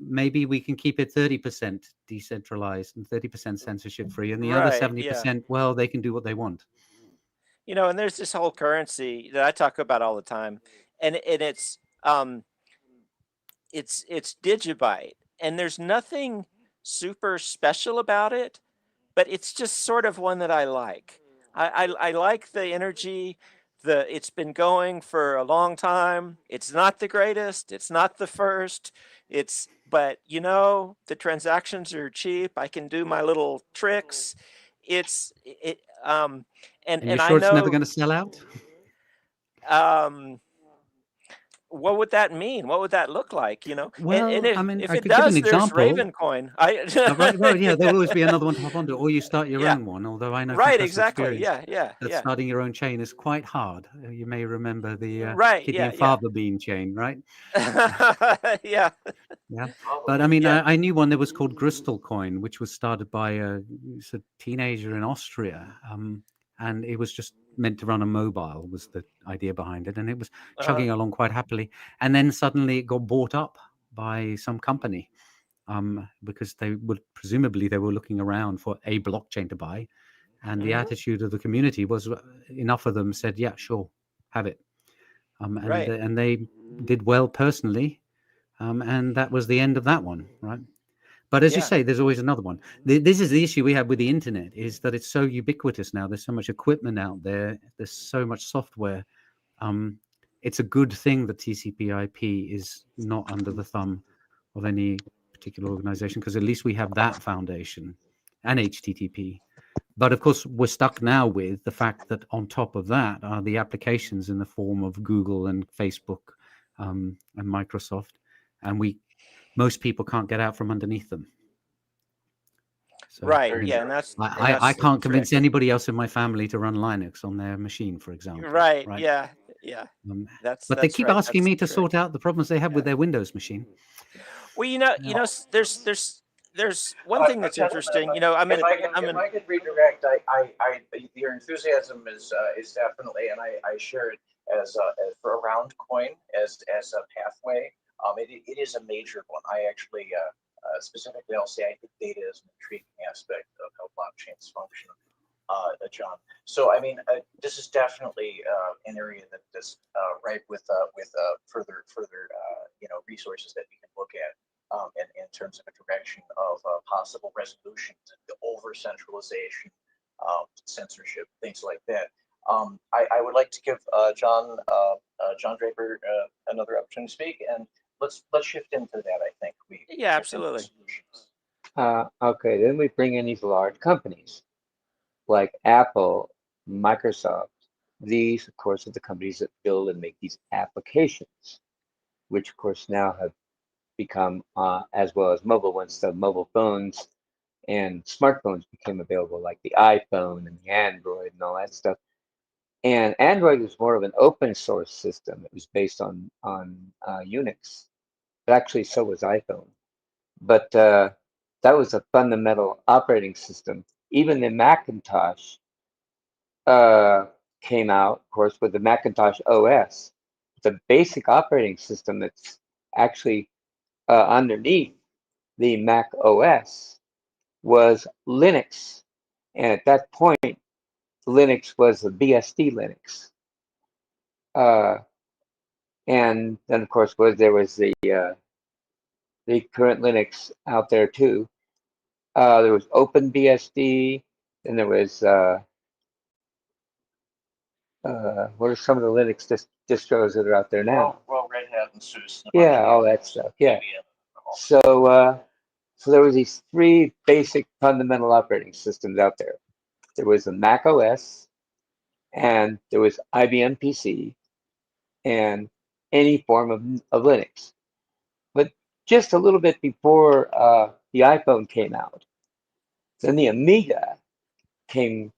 maybe we can keep it 30% decentralized and 30% censorship free, and the other 70%, well, they can do what they want. And there's this whole currency that I talk about all the time, and it's Digibyte, and there's nothing super special about it, but it's just sort of one that I like. I like the energy. It's been going for a long time. It's not the greatest. It's not the first. But the transactions are cheap. I can do my little tricks. And you're sure it's never going to sell out? What would that mean? What would that look like? Well, if I it could does, give an there's example. Ravencoin. There'll always be another one to hop onto, or you start your own one. Although I know, exactly, that starting your own chain is quite hard. You may remember the Kidney and Father Bean chain, right? Yeah. But I mean, I knew one that was called Crystal Coin, which was started by a teenager in Austria, and it was just meant to run a mobile, was the idea behind it, and it was chugging along quite happily. And then suddenly it got bought up by some company, because they were looking around for a blockchain to buy, and the attitude of the community was enough of them said, yeah, sure, have it. And they did well personally, and that was the end of that one, right? But as you say, there's always another one. This is the issue we have with the internet, is that it's so ubiquitous now. There's so much equipment out there. There's so much software. It's a good thing that TCP/IP is not under the thumb of any particular organization, because at least we have that foundation, and HTTP. But of course, we're stuck now with the fact that on top of that are the applications in the form of Google and Facebook and Microsoft. and most people can't get out from underneath them. So, Right. you know, Yeah, and that's I can't convince anybody else in my family to run Linux on their machine, for example. right. Yeah. Yeah. But they keep asking me to correct. sort out the problems they have with their Windows machine. Well, there's one thing that's interesting. You know, if I could redirect, your enthusiasm is definitely, and I share it as for a round coin as a pathway. It is a major one. I actually specifically, I'll say I think data is an intriguing aspect of how blockchains function, John. So I mean, this is definitely an area that is ripe with further resources that we can look at. In terms of a direction of possible resolution to over centralization, censorship, things like that. I would like to give John Draper another opportunity to speak, and let's shift into that. I think we absolutely. Okay, then we bring in these large companies like Apple, Microsoft. These, of course, are the companies that build and make these applications, which, of course, now have become, as well as mobile ones, the mobile phones and smartphones became available, like the iPhone and the Android and all that stuff. And Android was more of an open source system. It was based on Unix. But actually, so was iPhone. But that was a fundamental operating system. Even the Macintosh came out, of course, with the Macintosh OS. The basic operating system that's actually underneath the Mac OS was Linux. And at that point, Linux was the BSD Linux. And then, of course, there was the current Linux out there too. There was OpenBSD, and there was what are some of the Linux distros that are out there now? Well, Red Hat and SUSE. Yeah, all that stuff. Yeah. So there was these three basic fundamental operating systems out there. There was the Mac OS, and there was IBM PC, and any form of Linux. But just a little bit before the iPhone came out, then the Amiga came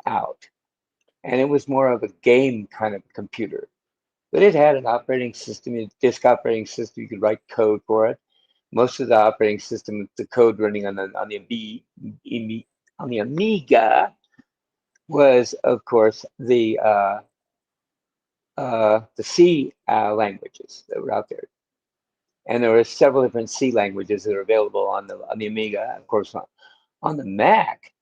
out, and it was more of a game kind of computer. But it had an operating system, a disk operating system. You could write code for it. Most of the operating system, the code running on the Amiga, was of course the C languages that were out there, and there were several different C languages that are available on the Amiga. Of course, on the Mac,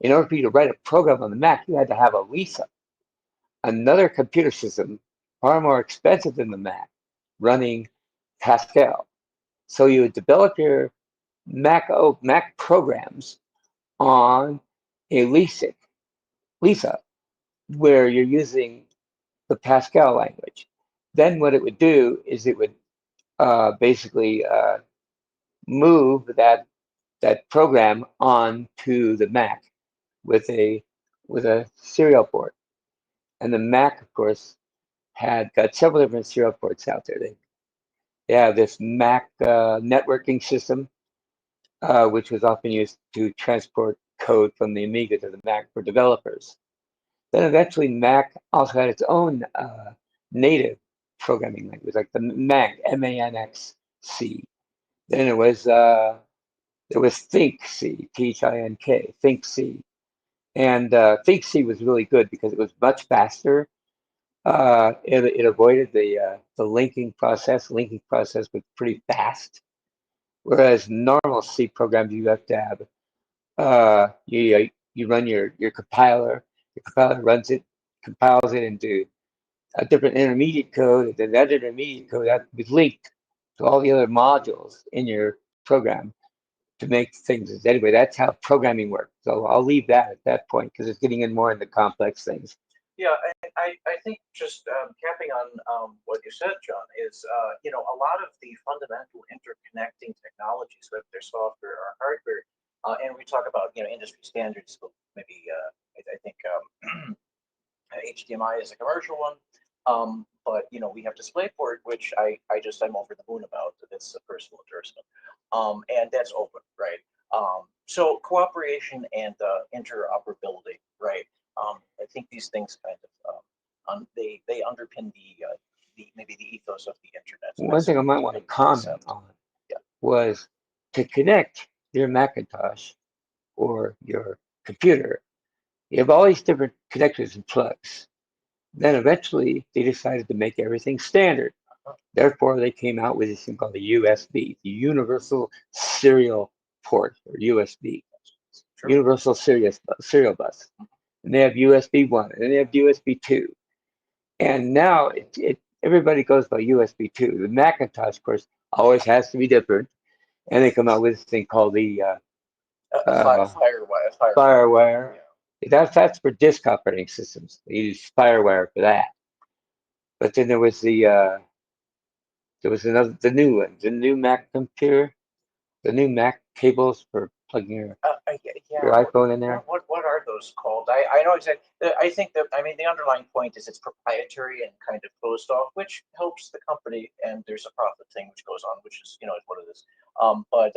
in order for you to write a program on the Mac, you had to have a Lisa, another computer system far more expensive than the Mac, running Pascal. So you would develop your Mac programs on a Lisa, where you're using the Pascal language. Then what it would do is it would basically move that program onto the Mac with a serial port. And the Mac, of course, had got several different serial ports out there. They have this Mac networking system, which was often used to transport code from the Amiga to the Mac for developers. Then eventually Mac also had its own native programming language, like the Manx, MANXC. Then there was ThinkC, THINK, ThinkC. And ThinkC was really good because it was much faster. It avoided the linking process. Linking process was pretty fast. Whereas normal C programs, you have to have you run your compiler. Your compiler runs it, compiles it into a different intermediate code, and then that intermediate code has to be linked to all the other modules in your program to make things. Anyway, that's how programming works. So I'll leave that at that point because it's getting in more into complex things. Yeah, I think just capping on what you said, John, is a lot of the fundamental interconnecting technologies, whether they're software or hardware, and we talk about industry standards. Maybe I think HDMI is a commercial one. But you know, we have DisplayPort, which I'm over the moon about. That's a personal endorsement. And that's open, right? So cooperation and interoperability, right? I think these things kind of they underpin the maybe the ethos of the internet. One thing I might want to comment on was to connect your Macintosh or your computer. You have all these different connectors and plugs. Then eventually they decided to make everything standard. Therefore, they came out with this thing called the USB, the Universal Serial Port, or USB, Universal Serial Bus. And they have USB 1, and they have USB 2. And now everybody goes by USB 2. The Macintosh, of course, always has to be different. And they come out with this thing called the Firewire. Yeah. That's for disk operating systems. They use Firewire for that. But then there was the new one, the new Mac computer, the new Mac cables for plugging your iPhone in there. What are those called? I know exactly. I think that the underlying point is it's proprietary and kind of closed off, which helps the company, and there's a profit thing which goes on, which is what it is. But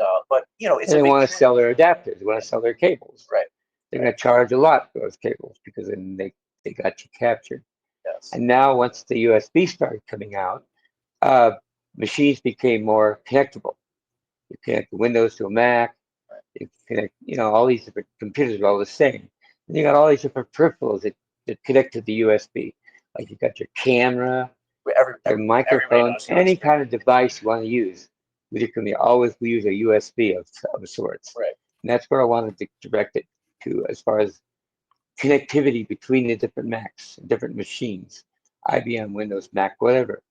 it's and they want to sell their adapters. They want to sell their cables. Right. They're going to charge a lot for those cables because then they got you captured. Yes. And now once the USB started coming out, machines became more connectable. You connect the Windows to a Mac. Right. You connect, all these different computers are all the same. And you got all these different peripherals that connect to the USB. Like you got your camera, your microphone, any kind of device you want to use. We always use a USB of sorts. Right. And that's where I wanted to direct it to as far as connectivity between the different Macs, different machines, IBM, Windows, Mac, whatever,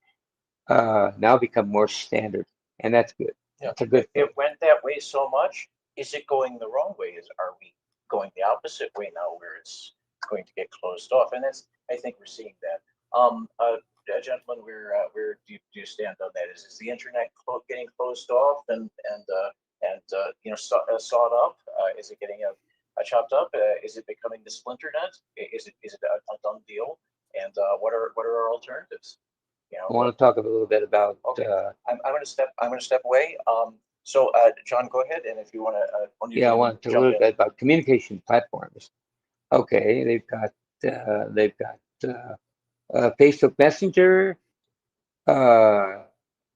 now become more standard. And that's good. Yeah. That's a good thing. It went that way so much. Is it going the wrong way? Are we going the opposite way now where it's going to get closed off? And I think we're seeing that. Gentlemen, where do you stand on that? Is the internet getting closed off and sawed up? Is it getting chopped up? Is it becoming the splinter net? Is it a done deal? And what are our alternatives? I want to talk a little bit about. Okay. I'm going to step away. So John, go ahead, and if you want to. I want to talk a little bit about communication platforms. Okay, they've got Facebook Messenger.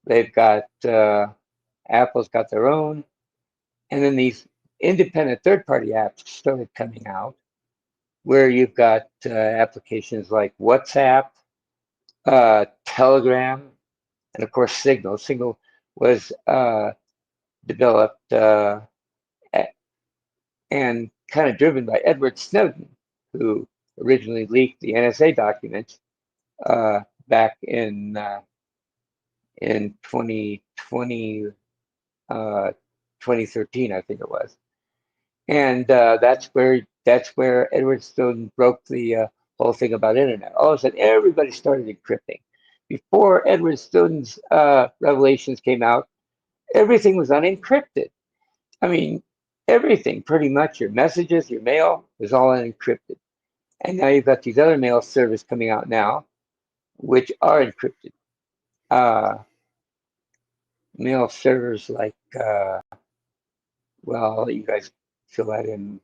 They've got Apple's got their own, and then these independent third-party apps started coming out, where you've got applications like WhatsApp, Telegram, and of course Signal. Signal was developed and kind of driven by Edward Snowden, who originally leaked the NSA documents back in 2013, I think it was. And that's where Edward Snowden broke the whole thing about internet. All of a sudden, everybody started encrypting. Before Edward Snowden's revelations came out, everything was unencrypted. I mean, everything, pretty much, your messages, your mail, was all unencrypted. And now you've got these other mail servers coming out now, which are encrypted. Mail servers like, I'll let you guys fill that in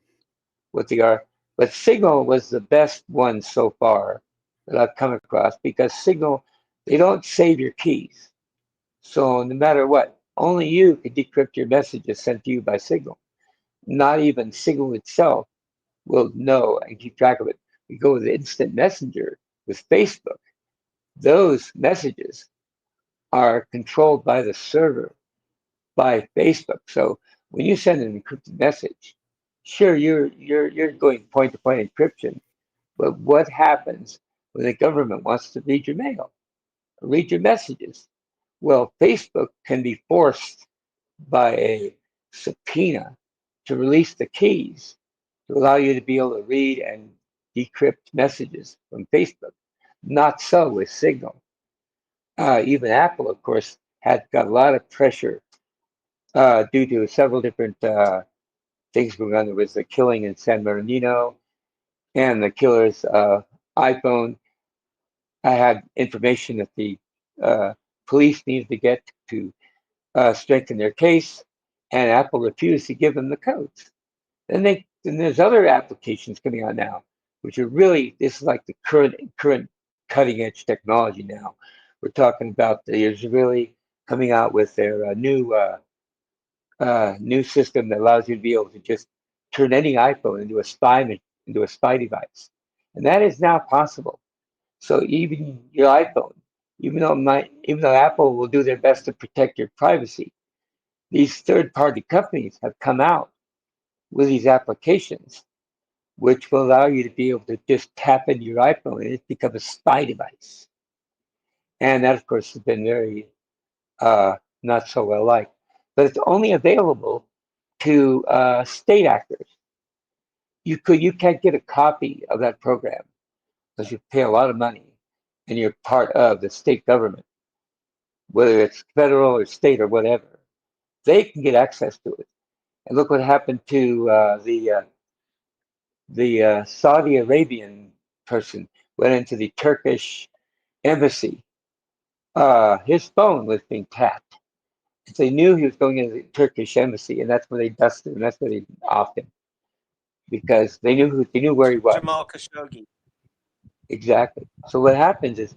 what they are. But Signal was the best one so far that I've come across, because Signal, they don't save your keys. So no matter what, only you can decrypt your messages sent to you by Signal. Not even Signal itself will know and keep track of it. We go with instant messenger with Facebook. Those messages are controlled by the server, by Facebook. So when you send an encrypted message, sure, you're going point-to-point encryption, but what happens when the government wants to read your mail, read your messages? Well, Facebook can be forced by a subpoena to release the keys to allow you to be able to read and decrypt messages from Facebook. Not so with Signal. Even Apple, of course, had got a lot of pressure due to several different things going on. There was the killing in San Bernardino and the killer's iPhone. I had information that the police needed to get to strengthen their case, and Apple refused to give them the codes. Then there's other applications coming out now, which are really, this is like the current cutting edge technology now. We're talking about the Israeli coming out with their new system that allows you to be able to just turn any iPhone into a spy device, and that is now possible. So even your iPhone, even though Apple will do their best to protect your privacy, these third-party companies have come out with these applications, which will allow you to be able to just tap into your iPhone and it becomes a spy device. And that, of course, has been very not so well liked. But it's only available to state actors. You can't get a copy of that program because you pay a lot of money and you're part of the state government, whether it's federal or state or whatever. They can get access to it. And look what happened to the Saudi Arabian person went into the Turkish embassy. His phone was being tapped. They knew he was going into the Turkish embassy, and that's where they dusted him. That's where they offed him because they knew where he was. Jamal Khashoggi. Exactly. So what happens is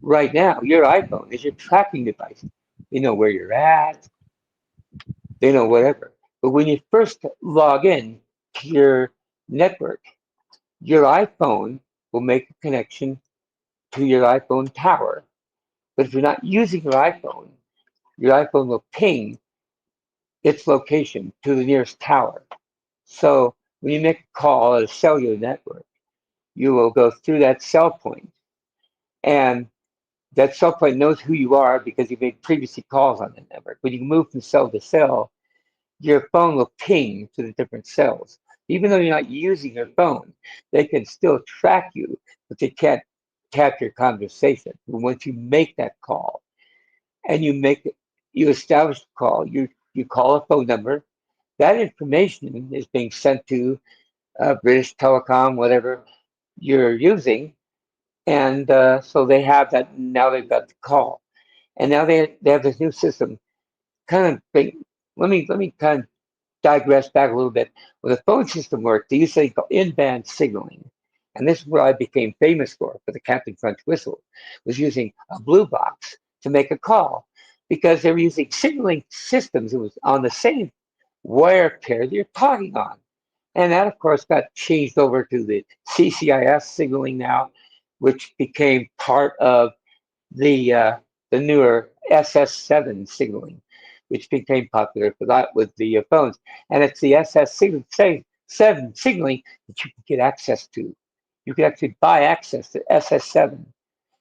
right now your iPhone is your tracking device. They know where you're at. They know whatever. But when you first log in to your network, your iPhone will make a connection to your iPhone tower. But if you're not using your iPhone will ping its location to the nearest tower. So when you make a call at a cellular network, you will go through that cell point. And that cell point knows who you are because you made previously calls on the network. When you move from cell to cell, your phone will ping to the different cells. Even though you're not using your phone, they can still track you, but they can't tap your conversation. But once you make that call and you establish the call, you call a phone number, that information is being sent to British Telecom, whatever you're using, and so they have that. Now they've got the call, and now they have this new system. Kind of big. Let me kind of digress back a little bit. When the phone system worked, they used something called in-band signaling. And this is what I became famous for the Captain Crunch whistle, was using a blue box to make a call because they were using signaling systems that was on the same wire pair that you're talking on. And that, of course, got changed over to the CCIS signaling now, which became part of the newer SS7 signaling, which became popular for that with the phones. And it's the SS7 signaling that you can get access to. You can actually buy access to SS7.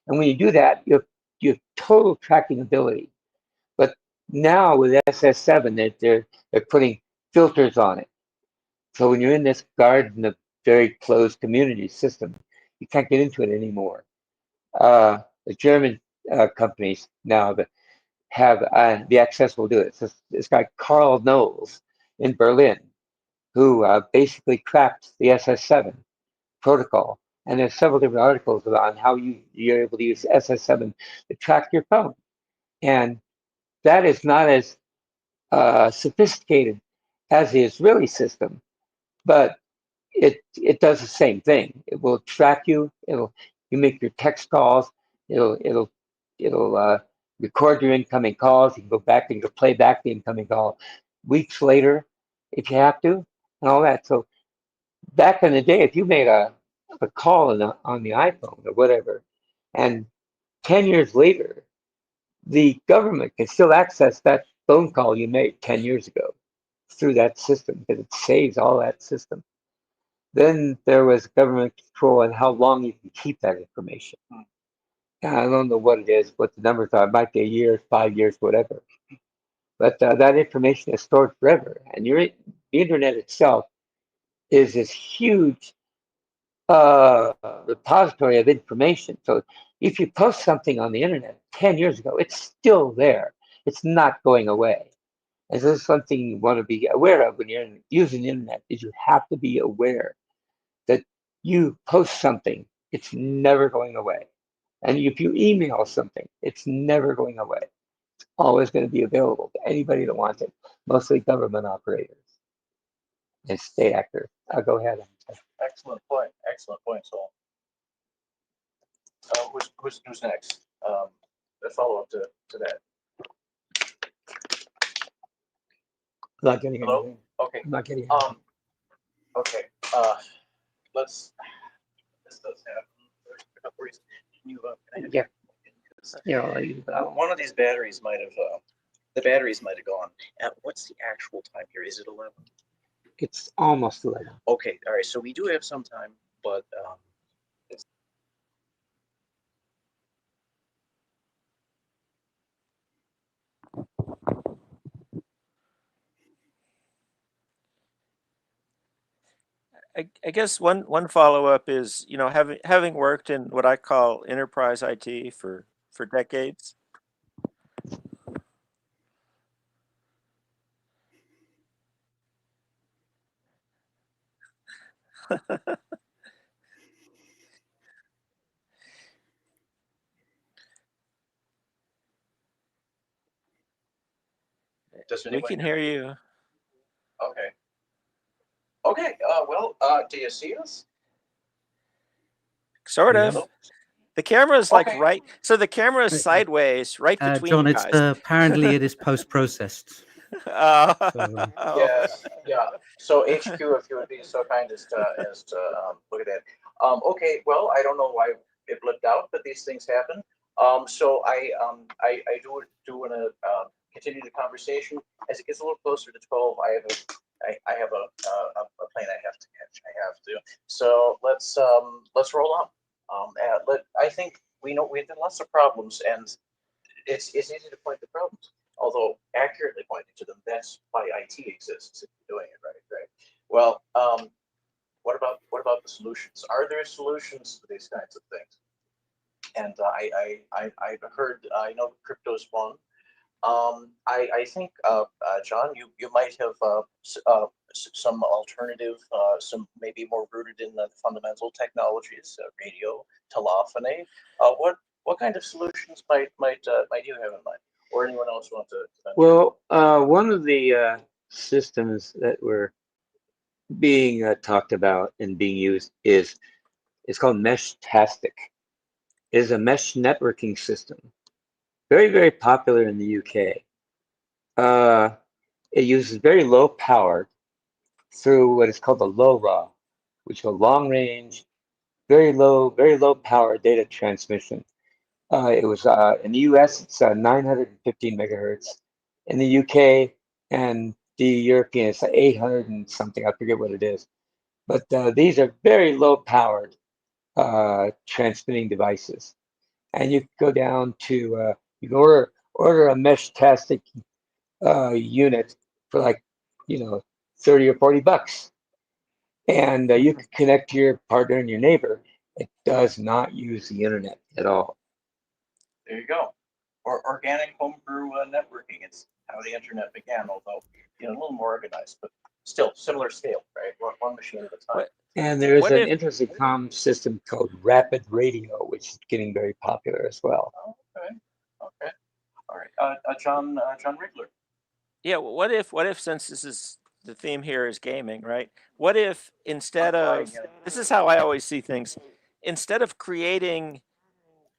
And when you do that, you have total tracking ability. But now with SS7, they're putting filters on it. So when you're in this garden of very closed community system, you can't get into it anymore. The German companies now that have the access will do it. So this guy Carl Knowles in Berlin, who basically cracked the SS7 protocol, and there's several different articles on how you're able to use SS7 to track your phone, and that is not as sophisticated as the Israeli system, but it does the same thing. It will track you. You make your text calls. It'll record your incoming calls. You can go back and you can play back the incoming call weeks later if you have to, and all that. So back in the day, if you made a call on the iPhone or whatever, and 10 years later, the government can still access that phone call you made 10 years ago through that system because it saves all that system. Then there was government control on how long you can keep that information. I don't know what it is, what the numbers are. It might be a year, 5 years, whatever. But that information is stored forever. And the internet itself is this huge repository of information. So if you post something on the internet 10 years ago, it's still there. It's not going away. And this is something you want to be aware of when you're using the internet, is you have to be aware that you post something, it's never going away. And if you email something, it's never going away. It's always going to be available to anybody that wants it, mostly government operators and state actors. I'll go ahead. Excellent point. Excellent point, Sol. Who's next? A follow up to that. I'm not getting Hello? anything. Okay. I'm not getting anything. Okay. Let's. This does happen. Can you? Yeah. One of these batteries might have. The batteries might have gone. What's the actual time here? Is it 11? It's almost 11. Okay. All right. So we do have some time, but. I guess one follow up is, you know, having worked in what I call enterprise IT for decades. We can hear you. Okay. Okay. Well, do you see us? Sort of. Yeah. The camera is like Okay. right. So the camera is sideways, right between John, you it's guys. apparently it is post-processed. Oh. Yes. Yeah. So HQ, if you would be so kind as to look at that. Okay. Well, I don't know why it blipped out, but these things happen. So I do want to continue the conversation as it gets a little closer to 12. I have a plane I have to catch. I have to. So let's roll on. I think we've had lots of problems, and it's easy to point the problems, although accurately pointing to them. That's why IT exists. If you're doing it right. Well, what about the solutions? Are there solutions to these kinds of things? And I've heard. I know crypto's one. I think, John, you might have some alternative, some maybe more rooted in the fundamental technologies, radio, telephony. What kind of solutions might you have in mind, or anyone else want to? Well, one of the systems that were being talked about and being used is it's called Meshtastic. It is a mesh networking system, very, very popular in the UK. It uses very low power through what is called the LoRa, which is a long range, very low power data transmission. It was in the US, it's 915 megahertz. In the UK and the European, it's 800 and something. I forget what it is. But these are very low powered transmitting devices. And you go down to, you can order a Meshtastic unit for like, 30 or 40 bucks. And you can connect to your partner and your neighbor. It does not use the internet at all. There you go. Or organic homebrew networking. It's how the internet began, although a little more organized, but still similar scale, right? One machine at a time. And there is What an if- interesting comm system called Rapid Radio, which is getting very popular as well. Okay. All right. John Riggler. Yeah. What if since this is the theme here is gaming, right? What if instead of this is how I always see things, instead of creating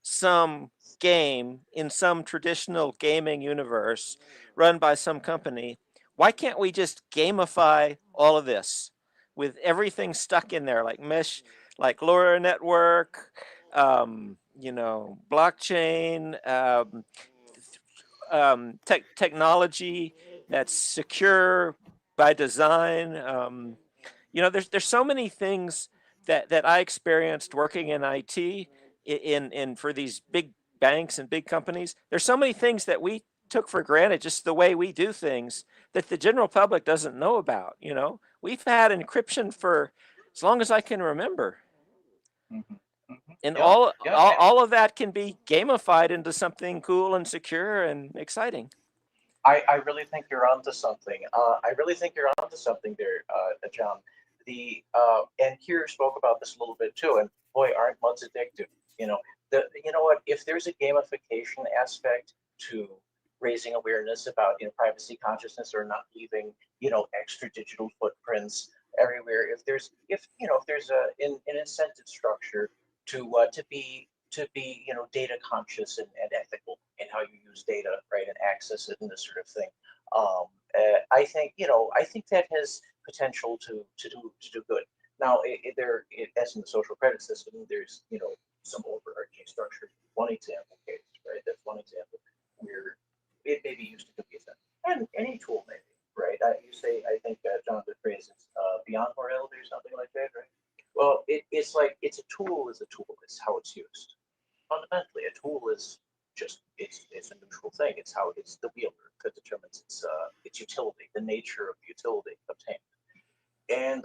some game in some traditional gaming universe run by some company, why can't we just gamify all of this with everything stuck in there, like mesh, like LoRa network, blockchain, technology that's secure by design. There's so many things that I experienced working in IT in for these big banks and big companies. There's so many things that we took for granted, just the way we do things, that the general public doesn't know about. We've had encryption for as long as I can remember. Mm-hmm. And Yeah, all of that can be gamified into something cool and secure and exciting. I really think you're onto something. I really think you're onto something there, John. And Keir spoke about this a little bit too. And boy, aren't MUDs addictive? you know what, if there's a gamification aspect to raising awareness about, you know, privacy consciousness or not leaving, you know, extra digital footprints everywhere, if there's an incentive structure to be, you know, data conscious and ethical in how you use data, right, and access it and this sort of thing. I think, you know, I think that has potential to do good. Now, as in the social credit system, there's, you know, some overarching structure. One example case, right? That's one example where it may be used to compete that. And any tool maybe, right? You say, I think John, the phrase is beyond morality or something like that, right? Well, it's like it's a tool is a tool. It's how it's used. Fundamentally, a tool is just it's a neutral thing. It's the wielder that determines its utility, the nature of the utility obtained. And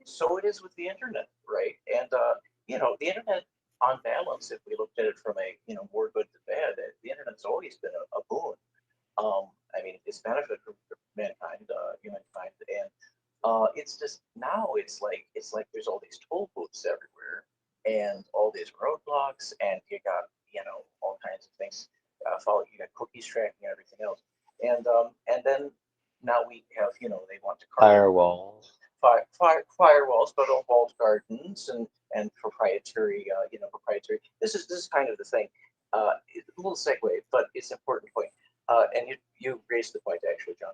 so it is with the internet, right? And you know, the internet, on balance, if we looked at it from a, you know, more good to bad, the internet's always been a boon. I mean, it's benefit for mankind, humankind, and it's just now it's like there's all these toll booths everywhere and all these roadblocks, and you got, you know, all kinds of things. You got cookies tracking and everything else, and then now we have, you know, they want to Firewalls. Firewalls, but all walled gardens and proprietary, you know, proprietary. This is kind of the thing. A little segue, but it's an important point. And you raised the point actually, John.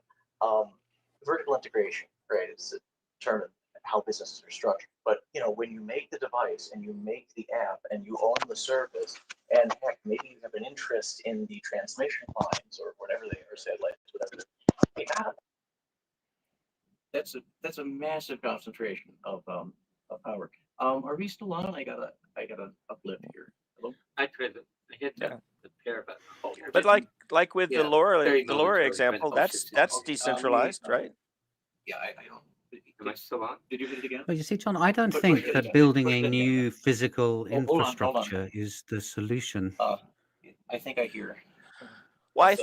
Vertical integration, right? It's determined how businesses are structured. But you know, when you make the device and you make the app and you own the service, and heck, maybe you have an interest in the transmission lines or whatever they are, satellites, whatever. You got that's a massive concentration of power. Are we still on? I gotta uplift here. Hello? I tried to hit Yeah. the pair button. But like with Yeah, the LoRa there you go, Victoria. example, Oh, that's shit. decentralized, right? Yeah, I don't. Am I still on? Did you hit it again? Well, you see, John, I don't Put think it that again. building Put a it again. new physical Hold on. infrastructure is the solution. I think I hear. Well, I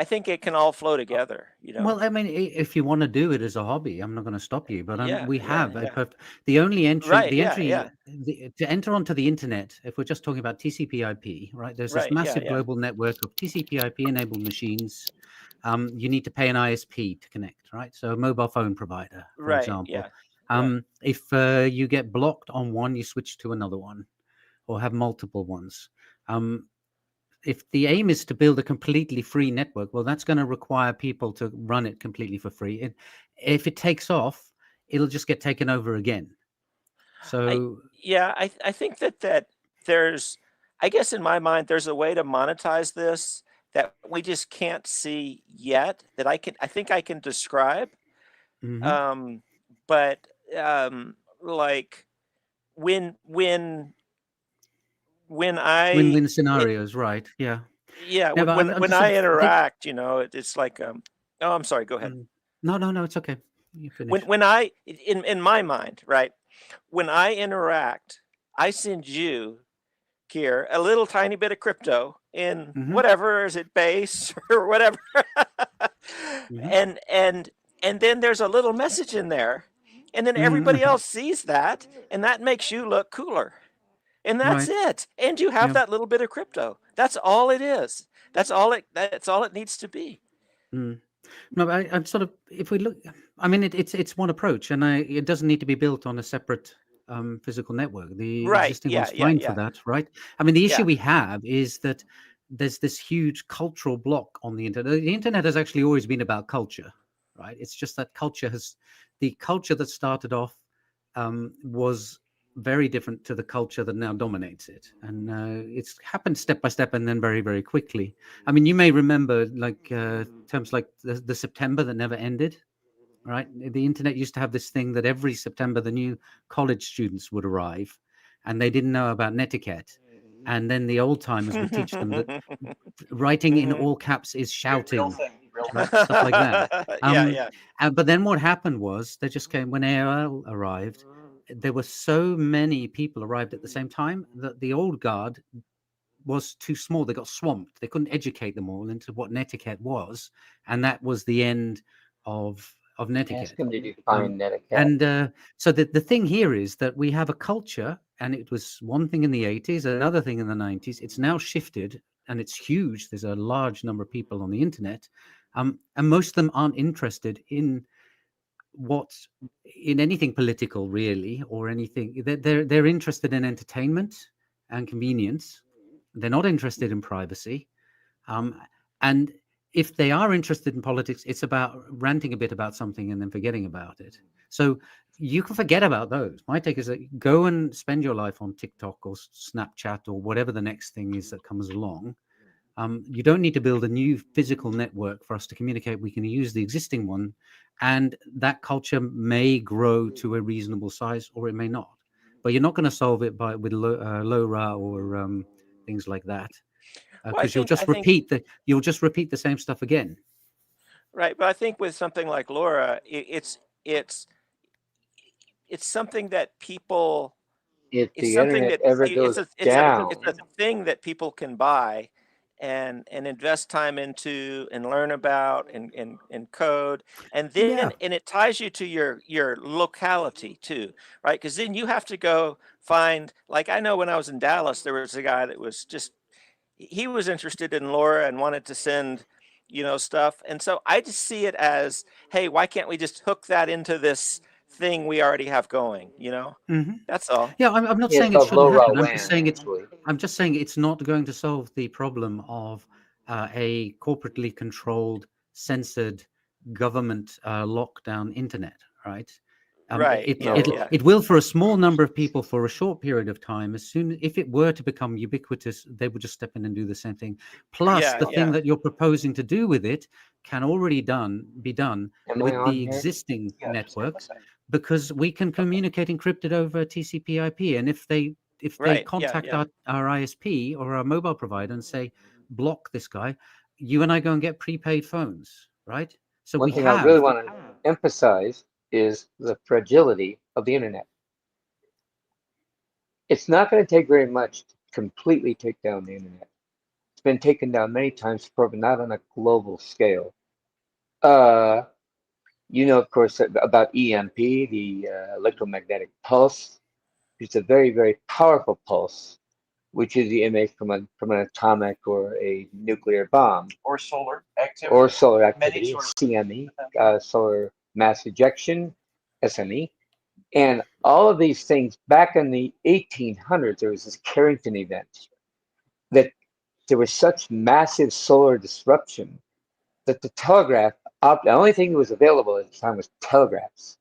think it can all flow together, you know. Well, I mean, if you want to do it as a hobby, I'm not going to stop you. But Yeah, we yeah, have yeah. the only entry, Right, the yeah, entry yeah. to enter onto the internet. If we're just talking about TCP/IP, right? There's this Right, yeah, massive yeah. global network of TCP/IP enabled machines. You need to pay an ISP to connect, right? So a mobile phone provider, for Right, example. yeah. If you get blocked on one, you switch to another one, or have multiple ones. If the aim is to build a completely free network, well, that's going to require people to run it completely for free. If it takes off, it'll just get taken over again. So I think that there's, I guess in my mind, there's a way to monetize this that we just can't see yet, that I think I can describe. mhm. But like when I Win-win scenarios, right? Yeah. yeah, No, but I'm when just sort I of interact, you know, it's like oh, I'm sorry, go ahead. No, it's okay. You finish. When I in my mind, right? When I interact, I send you, Keir, a little tiny bit of crypto in whatever, is it base or whatever. And then there's a little message in there. And then everybody else sees that, and that makes you look cooler. And that's Right. it. And you have Yeah. that little bit of crypto. That's all it is. That's all it needs to be. No, but I'm sort of, if we look, I mean, it's one approach, and it doesn't need to be built on a separate physical network. The Right. existing Yeah, one's yeah, fine for yeah. that, right? I mean, the issue Yeah. we have is that there's this huge cultural block on the internet. The internet has actually always been about culture, right? It's just that the culture that started off was very different to the culture that now dominates it, and it's happened step by step and then very, very quickly. I mean, you may remember like terms like the September that never ended, right? The internet used to have this thing that every September the new college students would arrive, and they didn't know about netiquette, and then the old timers would teach them that writing in all caps is shouting, right? Stuff like that. Yeah. But then what happened was they just came when AOL arrived. There were so many people arrived at the same time that the old guard was too small. They got swamped. They couldn't educate them all into what netiquette was, and that was the end of of netiquette. Ask him to define netiquette. And so the thing here is that we have a culture, and it was one thing in the 80s, another thing in the 90s. It's now shifted, and it's huge. There's a large number of people on the internet, and most of them aren't interested in anything political, really, or anything. They're interested in entertainment and convenience. They're not interested in privacy, and if they are interested in politics, it's about ranting a bit about something and then forgetting about it. So you can forget about those. My take is that go and spend your life on TikTok or Snapchat or whatever the next thing is that comes along. You don't need to build a new physical network for us to communicate. We can use the existing one, and that culture may grow to a reasonable size, or it may not. But you're not going to solve it with LoRa or things like that, because you'll just repeat the same stuff again. Right, but I think with something like LoRa, it's something that people. If It's the something internet that ever goes down, it's a thing that people can buy and invest time into and learn about and code, and then and it ties you to your locality too, right? Because then you have to go find, like, I know when I was in Dallas, there was a guy that was he was interested in LoRa and wanted to send stuff, and so I just see it as, hey, why can't we just hook that into this thing we already have going? That's all. Yeah, I'm not saying it shouldn't happen. I'm just saying it's not going to solve the problem of a corporately controlled, censored, government lockdown internet, right? Right. It will for a small number of people for a short period of time. If it were to become ubiquitous, they would just step in and do the same thing. Plus, the thing that you're proposing to do with it can already be done with the existing network, because we can communicate encrypted over TCP/IP. And if they contact our ISP or our mobile provider and say, block this guy, you and I go and get prepaid phones, right? So one thing I really want to emphasize is the fragility of the internet. It's not going to take very much to completely take down the internet. It's been taken down many times before, but not on a global scale. Of course, about EMP, the electromagnetic pulse. It's a very, very powerful pulse, which is the image from an atomic or a nuclear bomb. Or solar activity. CME, solar mass ejection, SME. And all of these things, back in the 1800s, there was this Carrington event that there was such massive solar disruption that the telegraph, the only thing that was available at the time was telegraphs.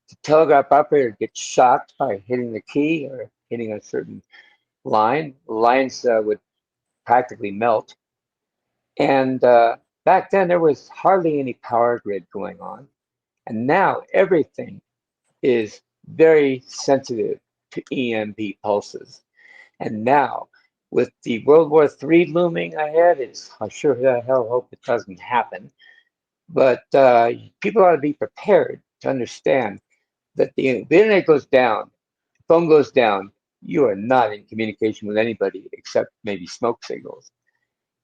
The telegraph operator gets shocked by hitting the key or hitting a certain line. The lines would practically melt. And back then, there was hardly any power grid going on. And now everything is very sensitive to EMP pulses. And now, with the World War III looming ahead, I sure the hell hope it doesn't happen. But people ought to be prepared to understand that the internet goes down, the phone goes down, you are not in communication with anybody except maybe smoke signals.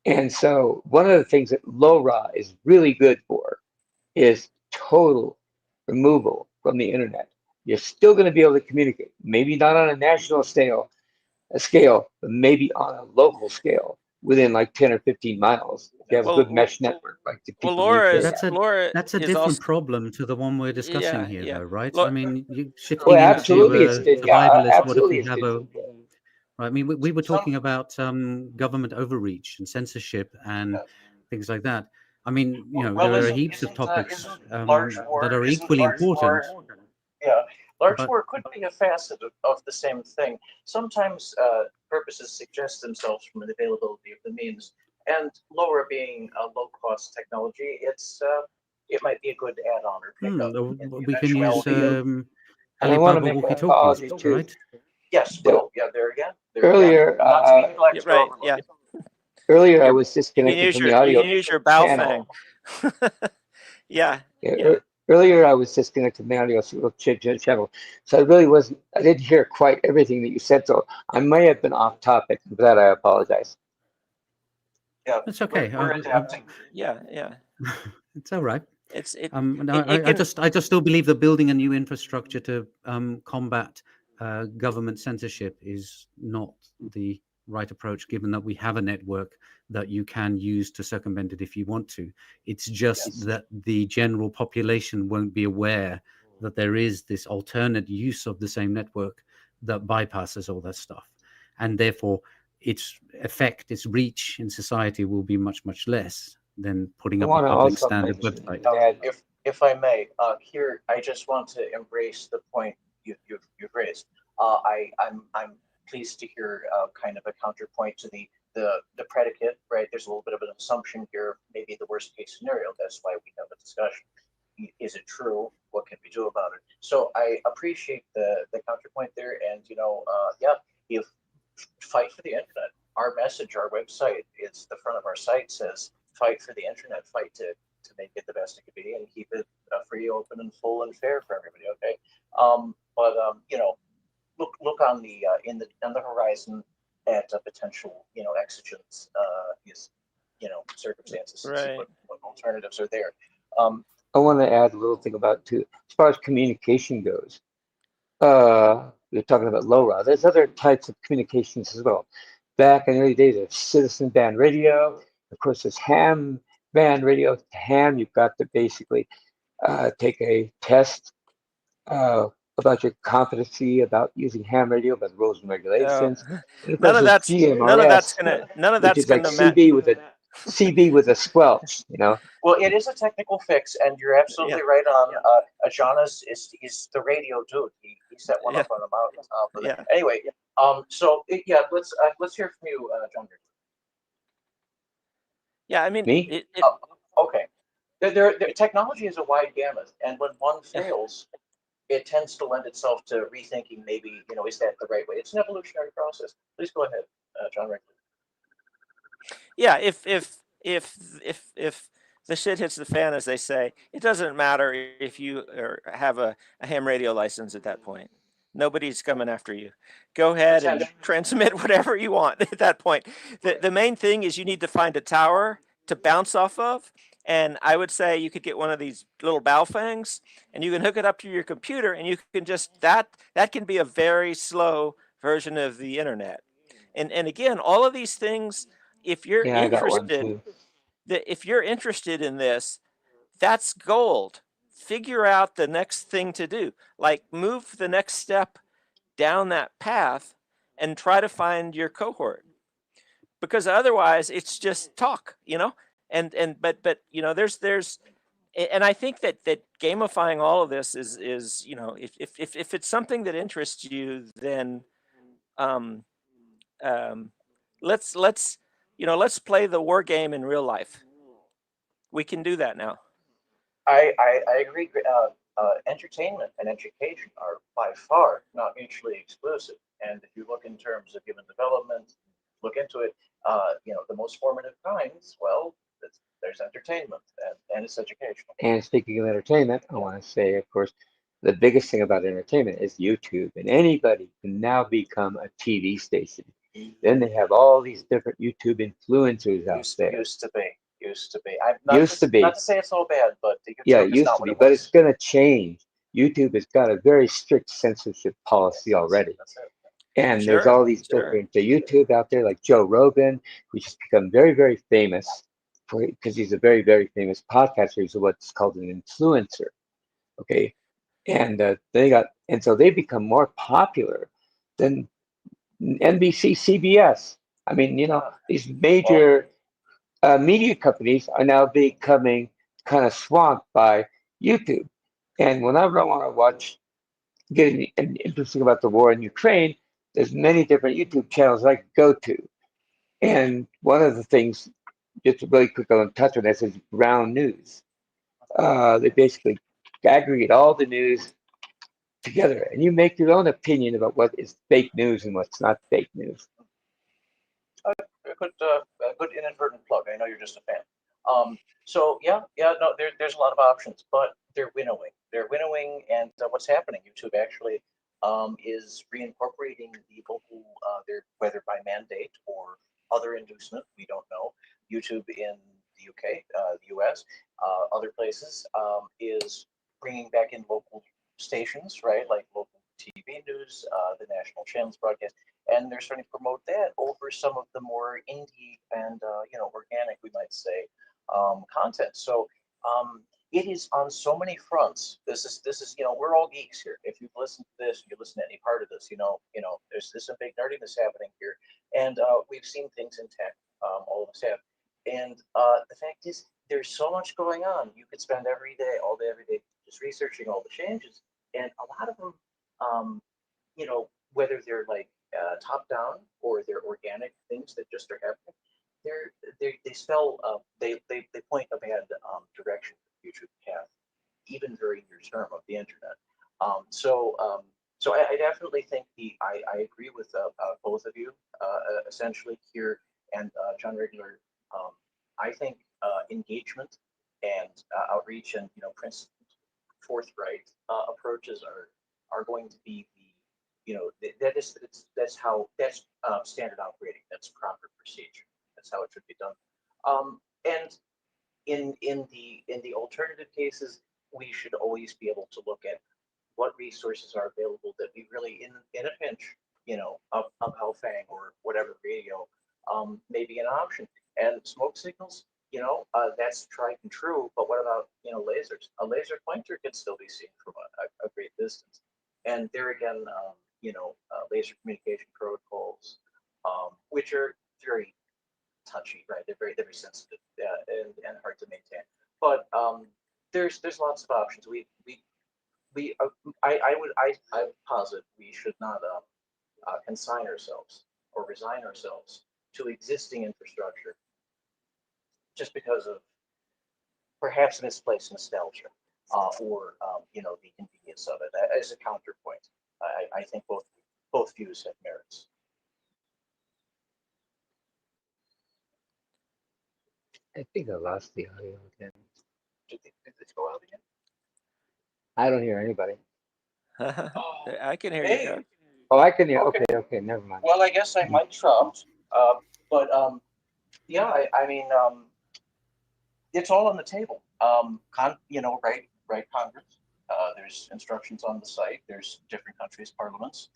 And so one of the things that LoRa is really good for is total removal from the internet. You're still going to be able to communicate, maybe not on a national scale, but maybe on a local scale within like 10 or 15 miles. If you have a good mesh network, like the people. That's a different problem to the one we're discussing here, though, right? I mean, you shifting into survivalist. What if we have a right? I mean, we were talking about government overreach and censorship and things like that. I mean, there are heaps of topics that are equally important. Large war could be a facet of the same thing. Sometimes purposes suggest themselves from the availability of the means, and LoRa being a low-cost technology, it might be a good add-on or pickup. We can use I want to make an apology too. Right? Yes. Well, there again. Earlier, Earlier, I was disconnected from the audio. You can use your bow thing. Earlier, I was disconnected from the audio channel, so I didn't hear quite everything that you said, so I may have been off topic. For that, I apologize. Yeah, it's okay. We're adapting. Yeah. It's all right. No, it I can. just still believe that building a new infrastructure to combat government censorship is not the right approach, given that we have a network that you can use to circumvent it if you want to. It's just Yes. that the general population won't be aware that there is this alternate use of the same network that bypasses all that stuff, and therefore its effect, its reach in society will be much, much less than putting I up a want to public also standard mention website. that If I may, here I just want to embrace the point you've raised. I'm pleased to hear kind of a counterpoint to the predicate, right? There's a little bit of an assumption here, maybe the worst case scenario. That's why we have a discussion. Is it true? What can we do about it? So I appreciate the counterpoint there, and yeah, if fight for the internet. Our message, our website, is the front of our site says fight for the internet, fight to make it the best it could be and keep it free, open, and full and fair for everybody. Okay, but look on the on the horizon at potential exigent circumstances and see Right. what alternatives are there. I want to add a little thing about too, as far as communication goes. We're talking about LoRa. There's other types of communications as well. Back in the early days, there's citizen band radio. Of course, there's ham band radio. Ham, you've got to basically take a test about your competency about using ham radio, about the rules and regulations. And of None course, of there's that's GMRS, none of which that's is like gonna matter. CB with a squelch. Well, it is a technical fix, and you're absolutely right on. John is the radio dude. He set one up on the mountain top. Yeah. Anyway, so let's hear from you, John. Yeah, I mean, Me? Okay. Technology is a wide gamut, and when one fails, it tends to lend itself to rethinking. Maybe is that the right way? It's an evolutionary process. Please go ahead, John Rick. Yeah, if the shit hits the fan, as they say, it doesn't matter if you have a ham radio license at that point. Nobody's coming after you. Go ahead and transmit whatever you want at that point. The main thing is you need to find a tower to bounce off of. And I would say you could get one of these little Baofangs and you can hook it up to your computer and you can just, that can be a very slow version of the internet. And again, all of these things, if you're Yeah, I got one interested, too. if you're interested in this, that's gold. Figure out the next thing to do. Like move the next step down that path and try to find your cohort. Because otherwise it's just talk, but there's and I think that gamifying all of this is if it's something that interests you, then um let's play the war game in real life. We can do that now. I agree. Entertainment and education are by far not mutually exclusive. And if you look in terms of human development, look into it, the most formative kinds, well, there's entertainment and it's educational. And speaking of entertainment, I want to say, of course, the biggest thing about entertainment is YouTube, and anybody can now become a TV station. Then they have all these different YouTube influencers out there. Used to be. Used to be. Not to say it's all bad, but the YouTube Yeah, is it used not to what be, it but was. it's going to change. YouTube has got a very strict censorship policy already. That's it. And there's all these different YouTube out there, like Joe Rogan, which has become very, very famous because he's a very, very famous podcaster. He's what's called an influencer. Okay. And so they become more popular than NBC, CBS. I mean, these major media companies are now becoming kind of swamped by YouTube. And whenever I want to watch, get interesting about the war in Ukraine, there's many different YouTube channels I can go to. And one of the things, just really quick on touch on this, is ground news. They basically aggregate all the news together, and you make your own opinion about what is fake news and what's not fake news. A good inadvertent plug. I know you're just a fan. So no, there's a lot of options, but they're winnowing. And what's happening? YouTube actually is reincorporating the local, whether by mandate or other inducement, we don't know. YouTube in the UK, the US, other places, is bringing back in local stations, right? Like local TV news, the national channels broadcast, and they're starting to promote that over some of the more indie and organic, we might say, content. So it is on so many fronts. This is we're all geeks here. If you've listened to this, you listen to any part of this, there's some big nerdiness happening here, and we've seen things in tech. All of us have, and the fact is, there's so much going on. You could spend every day, all day, every day, just researching all the changes, and a lot of them, whether they're like top down or they're organic things that just are happening, they spell they point a bad direction for the future path, even very near term of the internet. So I definitely think I agree with both of you, essentially here and John Regular. I think engagement and outreach and principled, forthright approaches are going to be that's standard operating. That's proper procedure. That's how it should be done. And in the alternative cases, we should always be able to look at what resources are available that we really in a pinch, of Hellfang or whatever radio, may be an option. And smoke signals, that's tried and true. But what about lasers? A laser pointer can still be seen from a great distance. And there again, laser communication protocols, which are very touchy, right? They're very sensitive and hard to maintain. But there's lots of options. I posit we should not consign ourselves or resign ourselves to existing infrastructure just because of perhaps misplaced nostalgia or the convenience of it. As a counterpoint, I think both views have merits. I think I lost the audio again. Did this go out again? I don't hear anybody. I can hear Hey. you, Doug. Oh, I can hear. Okay. Okay, never mind. Well, I guess I might dropped. But yeah, I mean, it's all on the table. Right, Congress. There's instructions on the site. There's different countries' parliaments.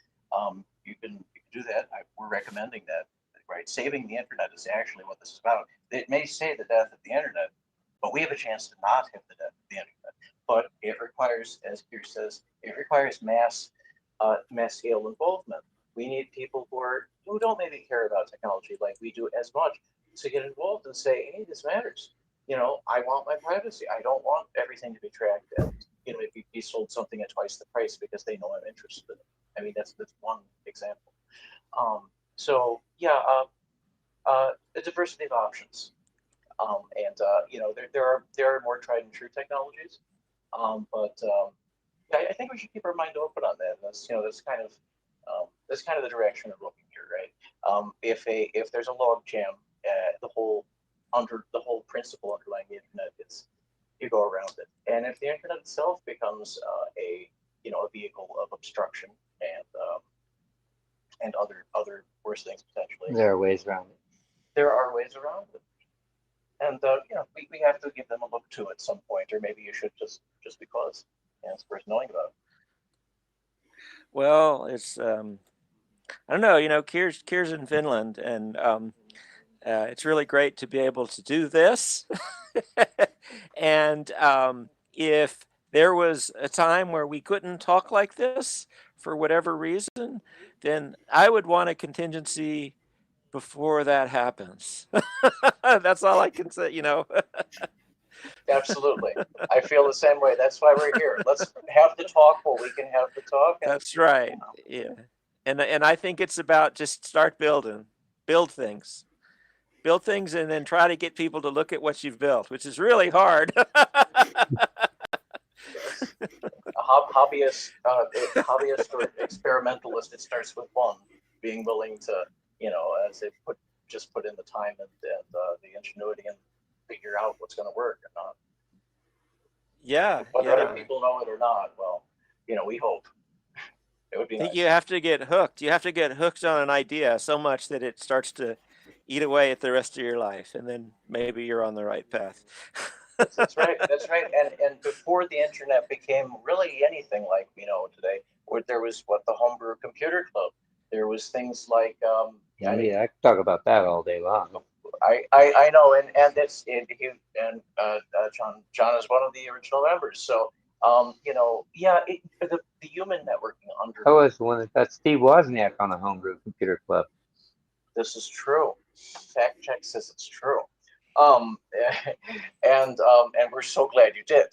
You can do that. We're recommending that. Right, saving the internet is actually what this is about. It may say the death of the internet, but we have a chance to not have the death of the internet. But it requires, as Keir says, it requires mass scale involvement. We need people who don't maybe care about technology like we do as much to get involved and say, hey, this matters. I want my privacy. I don't want everything to be tracked and maybe be sold something at twice the price because they know I'm interested in it. I mean, that's one example. So yeah, a diversity of options, and there are more tried and true technologies, but I think we should keep our mind open on that. That's that's kind of the direction we're looking here, right? If there's a log jam, the whole principle underlying the internet is you go around it, and if the internet itself becomes a vehicle of obstruction and other worse things potentially, There are ways around it. there are ways around it, and we have to give them a look to at some point, or maybe you should just because it's worth knowing about. Well, it's I don't know. Keir's in Finland, and it's really great to be able to do this. And if there was a time where we couldn't talk like this for whatever reason, then I would want a contingency before that happens. That's all I can say, Absolutely, I feel the same way. That's why we're here. Let's have the talk while we can have the talk. That's right. Yeah. And I think it's about just start build things, and then try to get people to look at what you've built, which is really hard. A hobbyist or experimentalist, it starts with one being willing to, as they put in the time and the ingenuity and figure out what's going to work or not. Yeah. Whether other people know it or not, well, we hope. It would be I think nice. you have to get hooked. You have to get hooked on an idea so much that it starts to eat away at the rest of your life, and then maybe you're on the right path. That's right. That's right. And before the internet became really anything like we know today, where there was the Homebrew Computer Club. There was things like Yeah, I can talk about that all day long. I know, and John is one of the original members. So the human networking under. I was one that Steve Wozniak on the Homebrew Computer Club. This is true. Fact check says it's true. And we're so glad you did.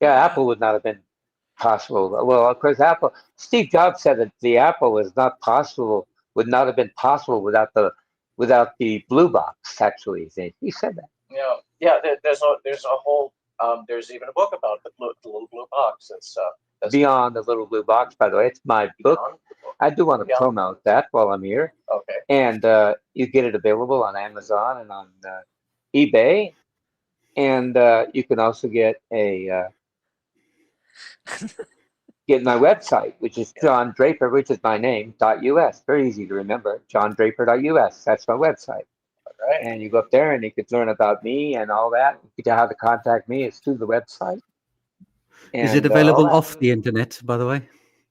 Yeah, Apple would not have been possible. Well, of course, Steve Jobs said that the Apple was not possible, would not have been possible without the blue box. Actually, he said that. Yeah. There's a whole there's even a book about the little blue box. That's Beyond the little blue box. By the way, it's my book. I do want to promote that while I'm here. Okay. And you get it available on Amazon and on eBay, and you can also get get my website, which is John Draper, which is my name, .us. Very easy to remember. JohnDraper.us. That's my website. Right. And you go up there and you could learn about me and all that. You can how to contact me. It's through the website. Is it available off the internet, by the way?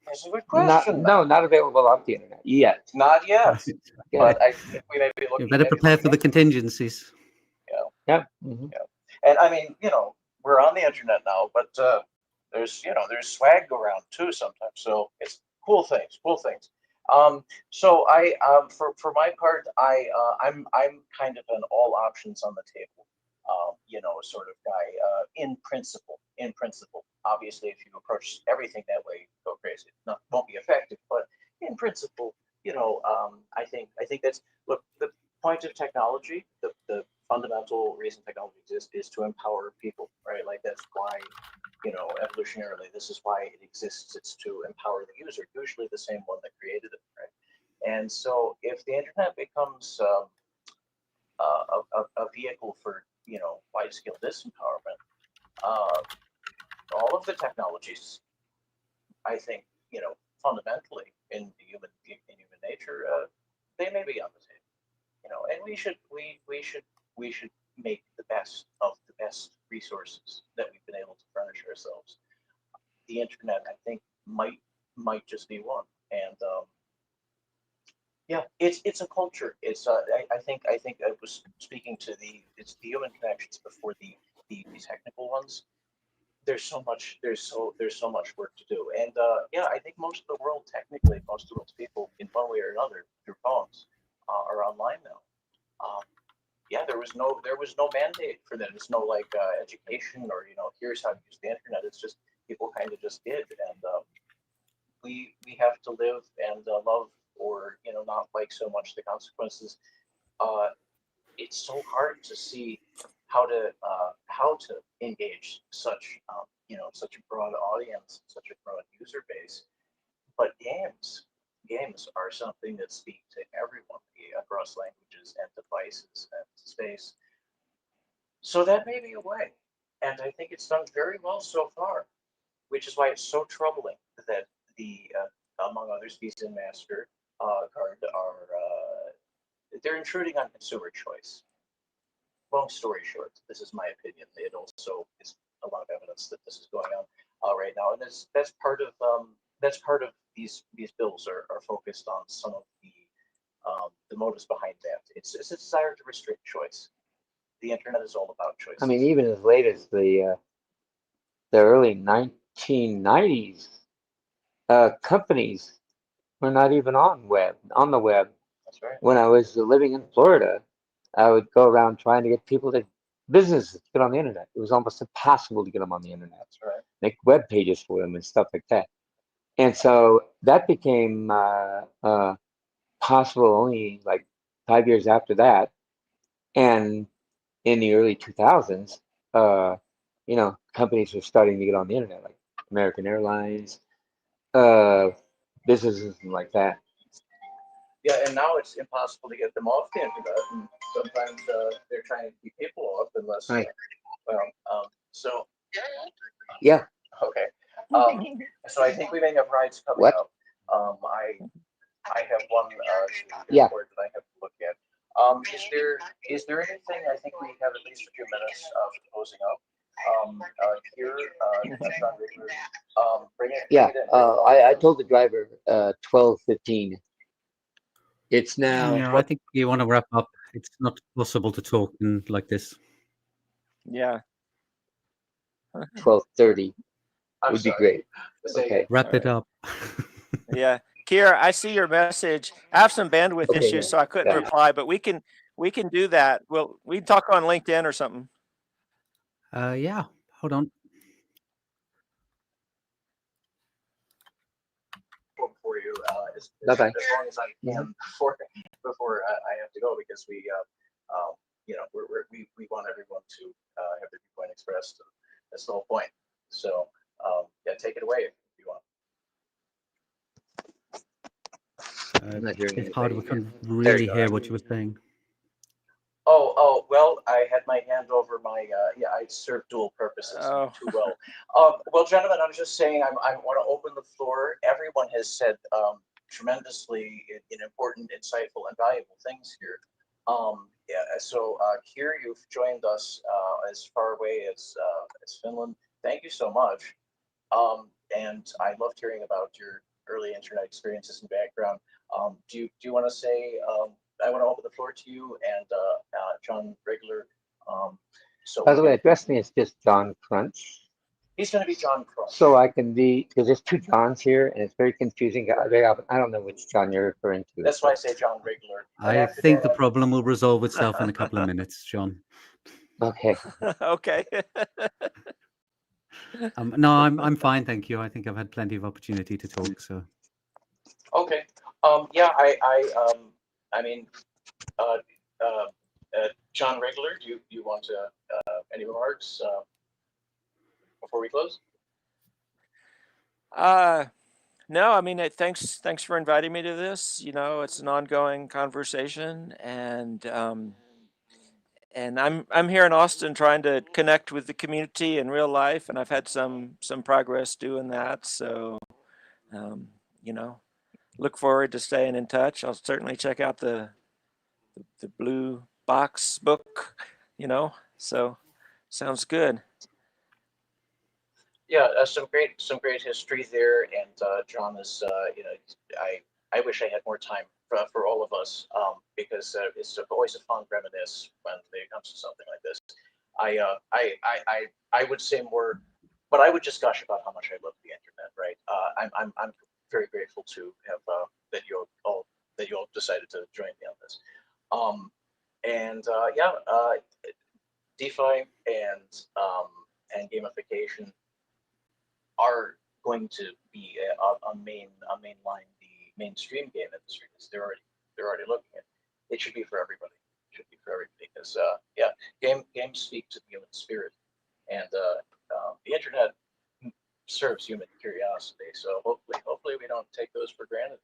That's a good question. Not available off the internet yet. Not yet. But I think we may be looking. You better prepare for the contingencies. Yeah. Mm-hmm. Yeah. And I mean, we're on the internet now, but there's swag around too sometimes. So it's cool things. So I for my part, I'm kind of an all options on the table, sort of guy. In principle, obviously, if you approach everything that way, you go crazy. It won't be effective, but in principle, I think that's the point of technology. The fundamental reason technology exists is to empower people, right? Like that's why. Evolutionarily, this is why it exists. It's to empower the user, usually the same one that created it, right? And so, if the internet becomes a vehicle for wide-scale disempowerment, all of the technologies, I think, fundamentally in human nature, they may be on the table, and we should make the best of the best resources that we've been able to furnish ourselves. The internet, I think, might just be one, and it's a culture. It's I think I was speaking to the human connections before the technical ones. There's so much work to do, and I think most of the world's people in one way or another through phones are online now. There was no mandate for that. It's no like education or here's how to use the internet. It's just people kind of just did, and we have to live and love, or not like so much the consequences. It's so hard to see how to engage such such a broad audience, such a broad user base. But games are something that speak to everyone across languages and devices and space. So that may be a way, and I think it's done very well so far, which is why it's so troubling that the among others, Visa and Master card are they're intruding on consumer choice. Long story short, this is my opinion. It also is a lot of evidence that this is going on right now, and that's part of these bills are focused on some of the motives behind that. It's a desire to restrict choice. The internet is all about choice. I mean, even as late as the early 1990s, companies were not even on the web. That's right. When I was living in Florida, I would go around trying to get businesses to get on the internet. It was almost impossible to get them on the internet. That's right. Make web pages for them and stuff like that. And so that became possible only like 5 years after that. And in the early 2000s, companies were starting to get on the internet, like American Airlines, businesses like that. Yeah, and now it's impossible to get them off the internet, and sometimes they're trying to keep people off unless. Right. So. Yeah. Okay. So I think we may have rides coming What? up. I have one Yeah. report that I have to look at. Is there anything? I think we have at least a few minutes of closing up. Here, John Draper, bring it. Yeah, Bring it in. I told the driver 12:15. It's now Yeah, I think you want to wrap up. It's not possible to talk in like this. Yeah. 12:30. I'm Would be sorry. great. Say Okay. Wrap All it right. up. Yeah. Kier, I see your message. I have some bandwidth Okay, issues, so I couldn't yeah. reply, but we can do that. We can talk on LinkedIn or something. Yeah, hold on. for you Bye-bye. as long as I can before I have to go, because we you know we want everyone to have their viewpoint expressed. That's the whole point. So yeah, take it away if you want. I'm not hearing It's hard. We anybody. couldn't really hear what you were saying. Oh, well, I had my hand over my, yeah, I serve dual purposes Oh. too well. Well, gentlemen, I was just saying, I want to open the floor. Everyone has said tremendously important, insightful, and valuable things here. Yeah, so Keir, you've joined us as far away as Finland. Thank you so much. And I loved hearing about your early internet experiences and background. Do you want to say? I want to open the floor to you and John Regular. So By the way, address me as just John Crunch, he's going to be John Crunch. so I can be, because there's two Johns here, and it's very confusing. Very often, I don't know which John you're referring to. That's why I say John Regular. I think the problem will resolve itself in a couple of minutes, John. Okay. Okay. No, I'm fine, thank you. I think I've had plenty of opportunity to talk. So. Okay. Yeah. I mean, John Regular. Do you want to any remarks before we close? No, I mean, thanks for inviting me to this. You know, it's an ongoing conversation, and I'm here in Austin trying to connect with the community in real life, and I've had some progress doing that. So, you know, look forward to staying in touch. I'll certainly check out the Blue Box book. You know, so sounds good. Yeah, some great history there, and John is you know, I wish I had more time for all of us, because it's always a fun reminisce when it comes to something like this. I would say more, but I would just gush about how much I love the internet. Right? I'm very grateful to have that you all decided to join me on this. And yeah, DeFi and gamification are going to be a mainline the mainstream game industry, because they're already looking at it. It should be for everybody. It should be for everybody, because yeah, games speak to the human spirit, and the internet serves human curiosity. So hopefully we don't take those for granted.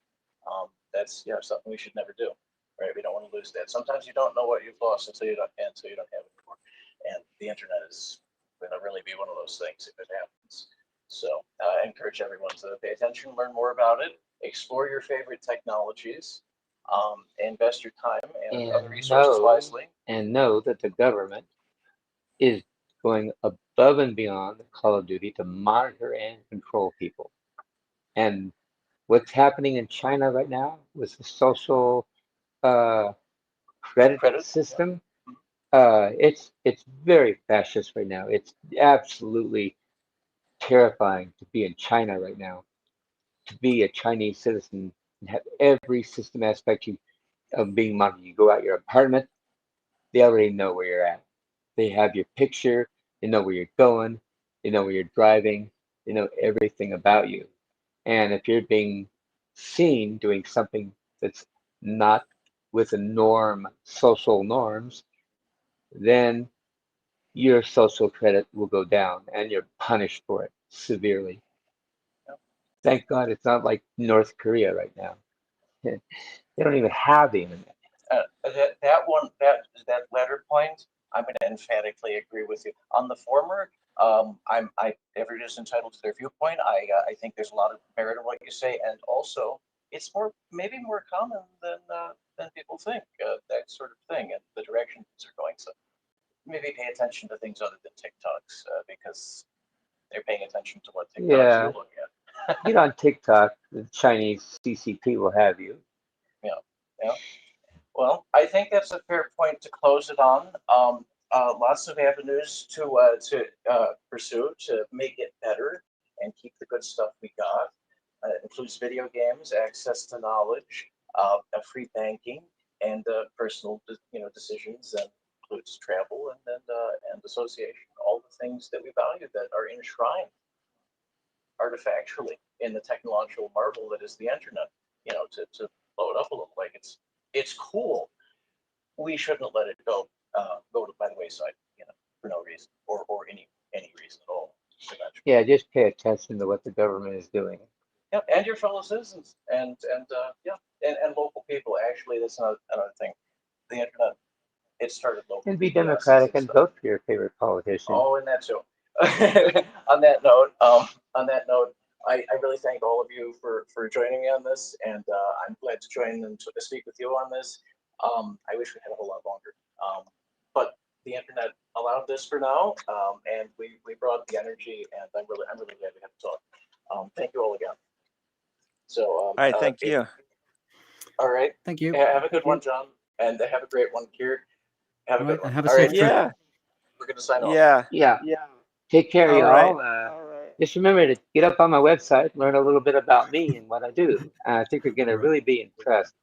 That's something we should never do. Right? We don't want to lose that. Sometimes you don't know what you've lost until you don't have it anymore. And the internet is going to really be one of those things if it happens. So I encourage everyone to pay attention, learn more about it, explore your favorite technologies, invest your time and other resources wisely. And know that the government is going above and beyond the Call of Duty to monitor and control people. And what's happening in China right now with the social credit system, it's very fascist right now. It's absolutely terrifying to be in China right now, to be a Chinese citizen and have every system aspect of being monitored. You go out your apartment, they already know where you're at. They have your picture, they know where you're going, they know where you're driving, they know everything about you. And if you're being seen doing something that's not with the social norms, then your social credit will go down and you're punished for it severely. Thank God it's not like North Korea right now. They don't even have the internet. That latter point, I'm going to emphatically agree with you. On the former, everyone is entitled to their viewpoint. I think there's a lot of merit in what you say, and also it's maybe more common than people think, that sort of thing, and the direction things are going. So maybe pay attention to things other than TikToks, because they're paying attention to what TikToks Yeah. you look at. Get on TikTok. The Chinese CCP will have you. Yeah. Well, I think that's a fair point to close it on. Lots of avenues to pursue to make it better and keep the good stuff we got. It includes video games, access to knowledge, free banking, and personal, decisions. That includes travel and association. All the things that we value that are enshrined artifactually in the technological marvel that is the internet. To blow it up a little, like it's cool. We shouldn't let it go by the wayside, for no reason or any reason at all. Yeah, just pay attention to what the government is doing. Yeah, and your fellow citizens and local people. Actually, that's another thing. The internet, it started local. And be democratic and vote for your favorite politician. Oh, and that too. On that note, I really thank all of you for joining me on this, and I'm glad to join and to speak with you on this. I wish we had a whole lot longer, but the internet allowed this for now, and we brought the energy, and I'm really glad we had to talk. Thank you all again. So, All right, thank you. All right. Thank you. Have a good one, John, and have a great one, Keir. Have a good one. And have a All safe right, trip. Yeah, we're gonna sign off. yeah. Yeah. Take care, All y'all. right. Just remember to get up on my website, learn a little bit about me and what I do. I think you're going to really be impressed,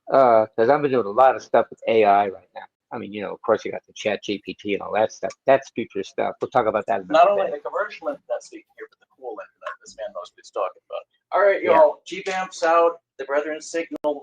because I've been doing a lot of stuff with AI right now. I mean, of course, you got the Chat GPT and all that stuff. That's future stuff. We'll talk about that Not another only day. the commercial internet speaking here, but the cool internet this man knows what he's talking about. All right, y'all. GBAMFS out. The Brethren Signal